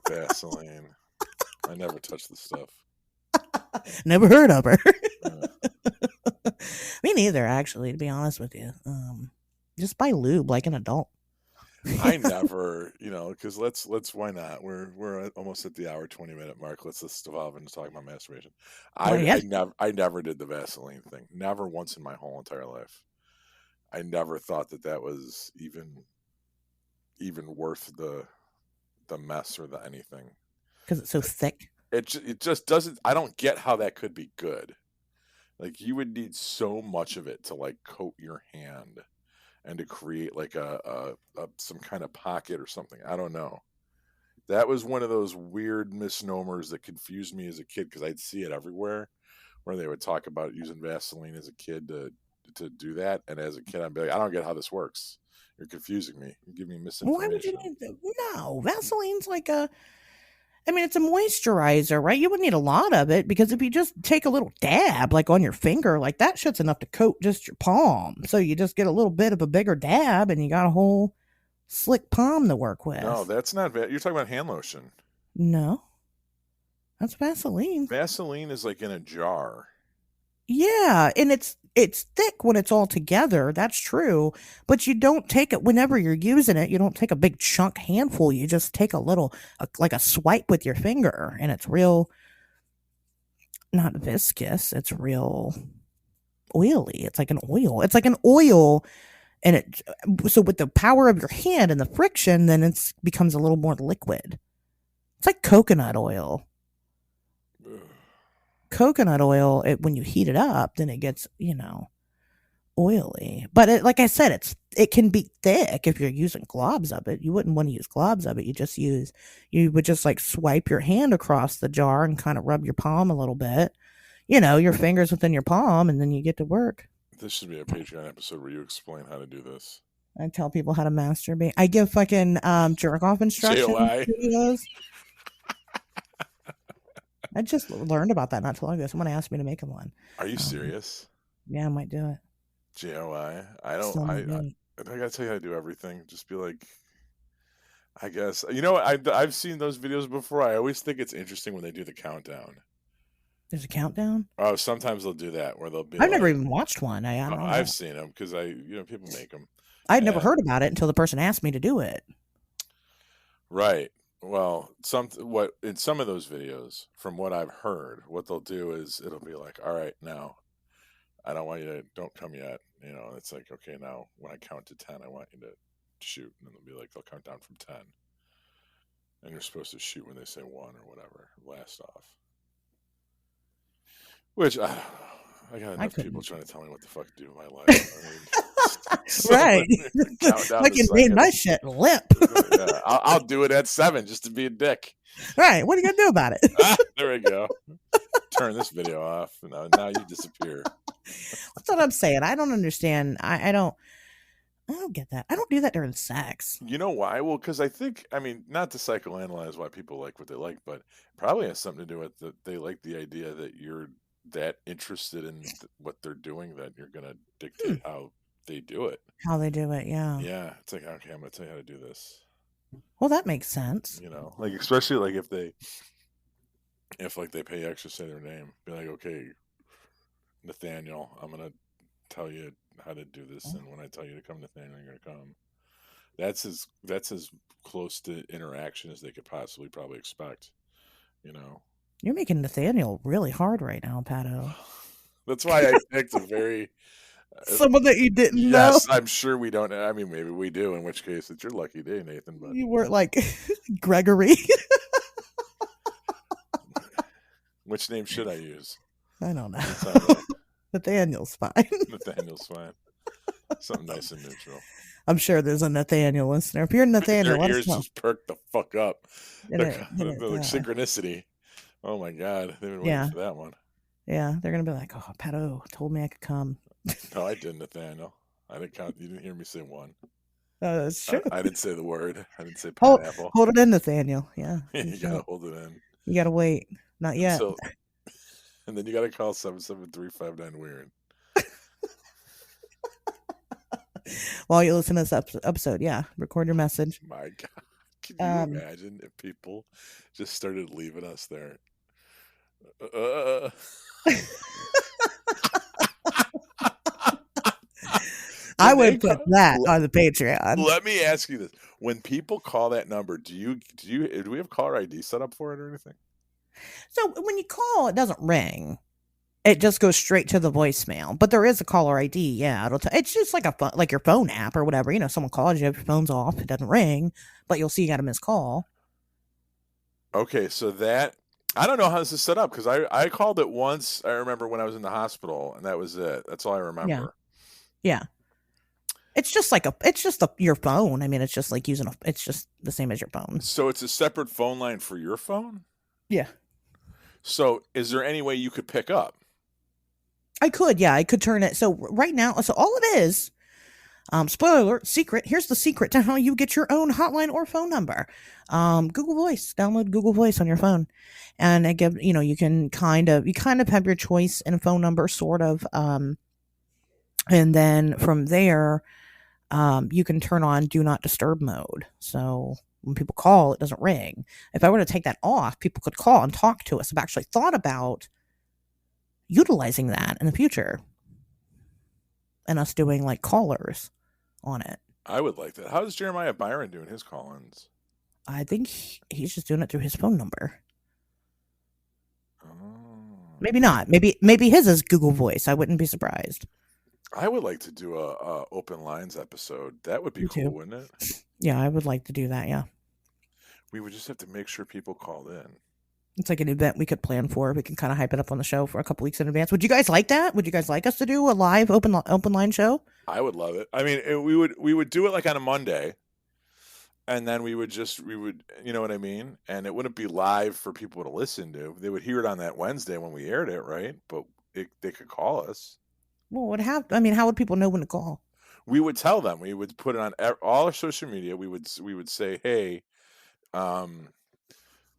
B: Vaseline. I never touch the stuff.
A: never heard of her.
B: Uh,
A: Me neither, actually, to be honest with you. Just buy lube like an adult.
B: I never, because let's why not? Almost at the hour 20-minute mark. Let's evolve into talking about masturbation.
A: Well,
B: I
A: yeah,
B: I never did the Vaseline thing. Never once in my whole entire life. I never thought that was even worth the mess or the anything.
A: because it's so thick.
B: It just doesn't. I don't get how that could be good. Like you would need so much of it to like coat your hand and to create like a some kind of pocket or something. I don't know. That was one of those weird misnomers that confused me as a kid because I'd see it everywhere. where they would talk about using Vaseline as a kid to do that, and as a kid, I'd be like, I don't get how this works. You're confusing me. You give me
A: Why would you
B: misinformation.
A: need no, Vaseline's like a I mean, it's a moisturizer, right? You wouldn't need a lot of it because if you just take a little dab, like on your finger, like that shit's enough to coat just your palm. So you just get a little bit of a bigger dab and you got a whole slick palm to work
B: No,
A: with.
B: that's not. You're talking about hand lotion.
A: No, that's Vaseline.
B: Vaseline is like in a jar.
A: Yeah, and it's thick when it's all together. That's true, but you don't take it whenever you're using it. You don't take a big chunk handful. You just take a little, like a swipe with your finger, and it's real, not viscous. It's real oily. It's like an oil. It's like an oil, and it so with the power of your hand and the friction, then it becomes a little more liquid. It's like coconut oil.
B: Ugh.
A: Coconut oil, when you heat it up, then it gets oily. But like I said, it can be thick if you're using globs of it. You wouldn't want to use globs of it. You would just like swipe your hand across the jar and kind of rub your palm a little bit. Your fingers within your palm, and then you get to work.
B: This should be a Patreon episode where you explain how to do this.
A: I tell people how to masturbate. I give fucking jerk off instructions.
B: JOI.
A: Videos. I just learned about that not too long ago. Someone asked me to make him one.
B: Are you serious?
A: Yeah, I might do it.
B: JOI. I don't.
A: Still
B: I,
A: might do
B: I
A: it.
B: I gotta tell you how to do everything. Just be like, I guess. I've seen those videos before. I always think it's interesting when they do the countdown.
A: There's a countdown.
B: Oh, sometimes they'll do that where they'll be
A: I've never
B: like,
A: even watched one. I don't know.
B: I've seen them because people make them.
A: I'd never heard about it until the person asked me to do it.
B: Right. Well, in some of those videos, from what I've heard, what they'll do is it'll be like, all right, now I don't want you to don't come yet. It's like, okay, now when I count to 10, I want you to shoot, and then they'll count down from 10, and you're supposed to shoot when they say 1 or whatever, blast off. Which I don't know. I got enough people trying to tell me what the fuck to do with my life.
A: Right. Like you made my shit limp.
B: Yeah, I'll do it at 7 just to be a dick.
A: Right. What are you gonna do about it?
B: There we go. Turn this video off. Now you disappear.
A: That's what I'm saying. I don't understand. I don't get that. I don't do that during sex.
B: You know why? Well, because I think, not to psychoanalyze why people like what they like, but it probably has something to do with that they like the idea that you're that interested in what they're doing that you're going to dictate how they do it.
A: How they do it, yeah.
B: Yeah. It's like, okay, I'm going to tell you how to do this.
A: Well, that makes sense.
B: Like, especially like if they pay you extra to say their name, be like, okay, Nathaniel, I'm going to tell you how to do this. And when I tell you to come, Nathaniel, you're going to come. That's as close to interaction as they could possibly probably expect,
A: You're making Nathaniel really hard right now, Pato.
B: That's why I picked a very
A: someone that you didn't know.
B: Yes, I'm sure we don't. Maybe we do. In which case, it's your lucky day, Nathan. But
A: you weren't like Gregory.
B: Which name should I use?
A: I don't know. Nathaniel's fine.
B: Nathaniel's fine. Something nice and neutral.
A: I'm sure there's a Nathaniel listener. If you're Nathaniel,
B: their ears just perk the fuck up. The
A: yeah.
B: synchronicity. Oh my god, they've been waiting for that one.
A: Yeah, they're gonna be like, "Oh, Pato told me I could come."
B: No, I didn't, Nathaniel. I didn't count. You didn't hear me say 1.
A: That's true.
B: I didn't say the word. I didn't say pineapple.
A: Hold it in, Nathaniel. Yeah,
B: you gotta hold it in.
A: You gotta wait. Not yet.
B: And then you gotta call 77359 weird.
A: While you listen to this episode, yeah, record your message.
B: My God, can you imagine if people just started leaving us there?
A: I would put that on the Patreon.
B: Let me ask you this: when people call that number, do we have caller ID set up for it or anything?
A: So when you call, it doesn't ring. It just goes straight to the voicemail. But there is a caller ID. Yeah, it's just like like your phone app or whatever. Someone calls you, if your phone's off, it doesn't ring, but you'll see you got a missed call.
B: Okay, so I don't know how this is set up because I called it once. I remember when I was in the hospital, and that was it. That's all I remember.
A: Yeah. It's just your phone. It's just like it's just the same as your phone.
B: So it's a separate phone line for your phone?
A: Yeah.
B: So is there any way you could pick up?
A: I could, yeah, I could turn it. So right now, so all it is, spoiler alert, secret. Here's the secret to how you get your own hotline or phone number. Google Voice. Download Google Voice on your phone, and it give you can you kind of have your choice in a phone number, sort of. And then from there, you can turn on Do Not Disturb mode. So when people call, it doesn't ring. If I were to take that off, people could call and talk to us. I've actually thought about utilizing that in the future and us doing like callers on it.
B: I would like that. How's Jeremiah Byron doing his call-ins?
A: I think he's just doing it through his phone number.
B: Oh.
A: Maybe not. Maybe his is Google Voice. I wouldn't be surprised.
B: I would like to do a open lines episode. That would be
A: Me
B: cool,
A: too.
B: wouldn't it?
A: Yeah, I would like to do that. Yeah,
B: We would just have to make sure people called in.
A: it's like an event we could plan for. We can kind of hype it up on the show for a couple weeks in advance. Would you guys like that? Would you guys like us to do a live open line show?
B: I would love it. I mean, we would do it like on a Monday, and then we would you know what I mean? And it wouldn't be live for people to listen to. They would hear it on that Wednesday when we aired it, right? But they could call us.
A: Well, what have I mean? How would people know when to call?
B: We would tell them. We would put it on all our social media. We would say, hey, um,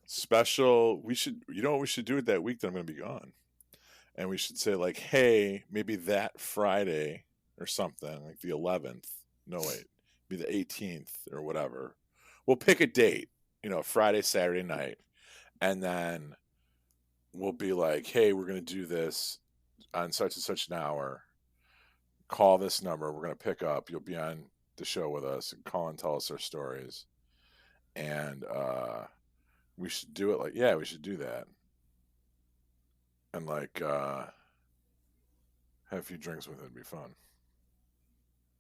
B: special. We should. You know what we should do it that week that I'm going to be gone, and we should say like, hey, maybe that Friday or something like the 11th. No wait, be the 18th or whatever. We'll pick a date. Friday, Saturday night, and then we'll be like, hey, we're going to do this on such and such an hour. Call this number. We're going to pick up. You'll be on the show with us and call and tell us our stories. And we should do it like, yeah, we should do that. And like, have a few drinks with it. It'd be fun.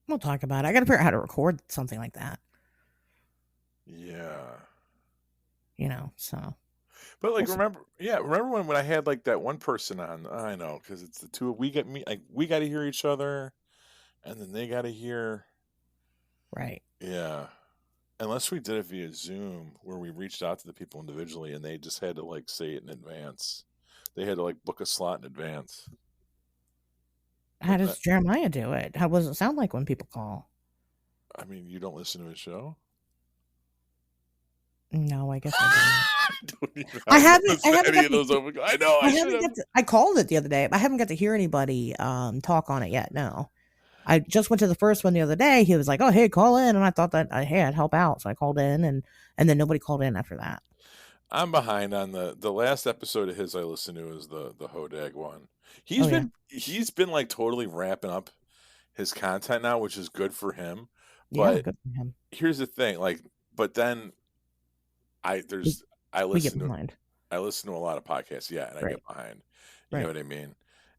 A: We'll talk about it. I got to figure out how to record something like that.
B: Yeah.
A: So
B: But like,
A: we'll
B: remember when I had like that one person on? I know, because it's the two. We get me like we got to hear each other, and then they got to hear.
A: right.
B: Yeah. Unless we did it via Zoom, where we reached out to the people individually, and they just had to like say it in advance. They had to like book a slot in advance.
A: How
B: But that,
A: does Jeremiah do it? How does it sound like when people call?
B: I mean, you don't listen to his show.
A: No, I guess I
B: Don't even
A: I
B: have to
A: haven't. I
B: listen to
A: haven't
B: any
A: got
B: of
A: to.
B: those open. I know
A: I
B: I should
A: haven't
B: have.
A: got to. I called it the other day. I haven't got to hear anybody talk on it yet. No, I just went to the first one the other day. He was like, "Oh, hey, call in," and I thought that hey, I'd help out, so I called in, and then nobody called in after that.
B: I'm behind on the last episode of his I listened to is the Hodag one. He's
A: Oh yeah,
B: been he's been like totally ramping up his content now, which is good for him.
A: yeah,
B: But
A: good for him.
B: here's the thing, like, but then I
A: We,
B: there's I
A: we get
B: listen to
A: behind.
B: I listen to a lot of podcasts, yeah, and I
A: Right,
B: get behind. You know
A: right,
B: what I mean?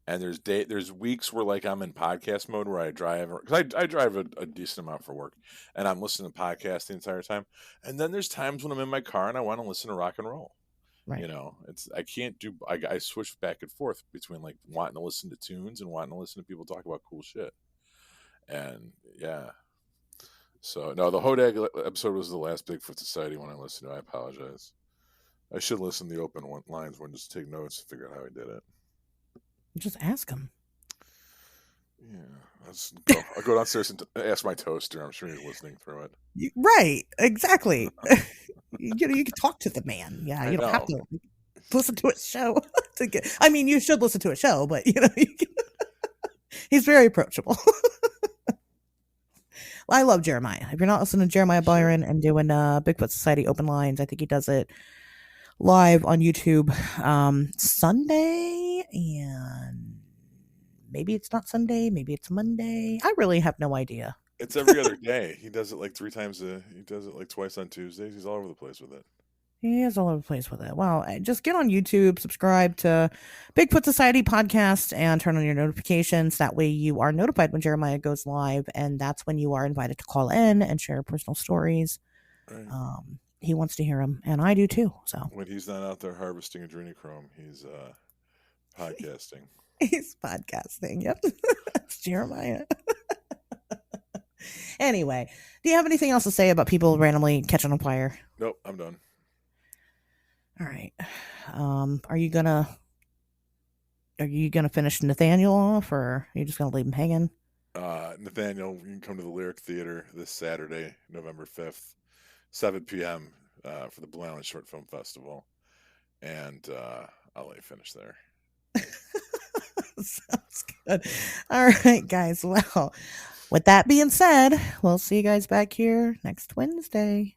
B: And there's weeks where like I'm in podcast mode where I drive because I drive a decent amount for work, and I'm listening to podcasts the entire time. And then there's times when I'm in my car and I want to listen to rock and roll.
A: right.
B: It's I can't do I switch back and forth between like wanting to listen to tunes and wanting to listen to people talk about cool shit. And yeah, so no, the Hodag episode was the last Bigfoot Society one I listened to. I apologize. I should listen to the lines one, just take notes and figure out how I did it.
A: Just ask him.
B: Yeah, I'll go downstairs and ask my toaster. I'm sure he's listening through it.
A: Right, exactly. You can talk to the man. Yeah,
B: I
A: you don't have
B: know.
A: to listen to a show to get. I mean, you should listen to a show, but he's very approachable. Well, I love Jeremiah. If you're not listening to Jeremiah
B: Sure.
A: Byron and doing Bigfoot Society open lines, I think he does it live on YouTube Sunday, and maybe it's not Sunday, maybe it's Monday. I really have no idea.
B: It's every other day. He does it like he does it like twice on Tuesdays. He's all over the place with it.
A: He is all over the place with it. Well, just get on YouTube, subscribe to Bigfoot Society podcast, and turn on your notifications. That way you are notified when Jeremiah goes live, and that's when you are invited to call in and share personal stories.
B: Right.
A: He wants to hear them, and I do too. So
B: When he's not out there harvesting adrenochrome, he's podcasting.
A: he's podcasting. Yep. That's Jeremiah. Anyway, do you have anything else to say about people randomly catching on fire?
B: Nope, I'm done.
A: All right. Are you gonna Are you gonna finish Nathaniel off, or are you just gonna leave him hanging?
B: Nathaniel, you can come to the Lyric Theater this Saturday, November 5th, 7 p.m. For the Blue Island Short Film Festival, and I'll let you finish there.
A: Sounds good. All right, guys. Well, with that being said, we'll see you guys back here next Wednesday.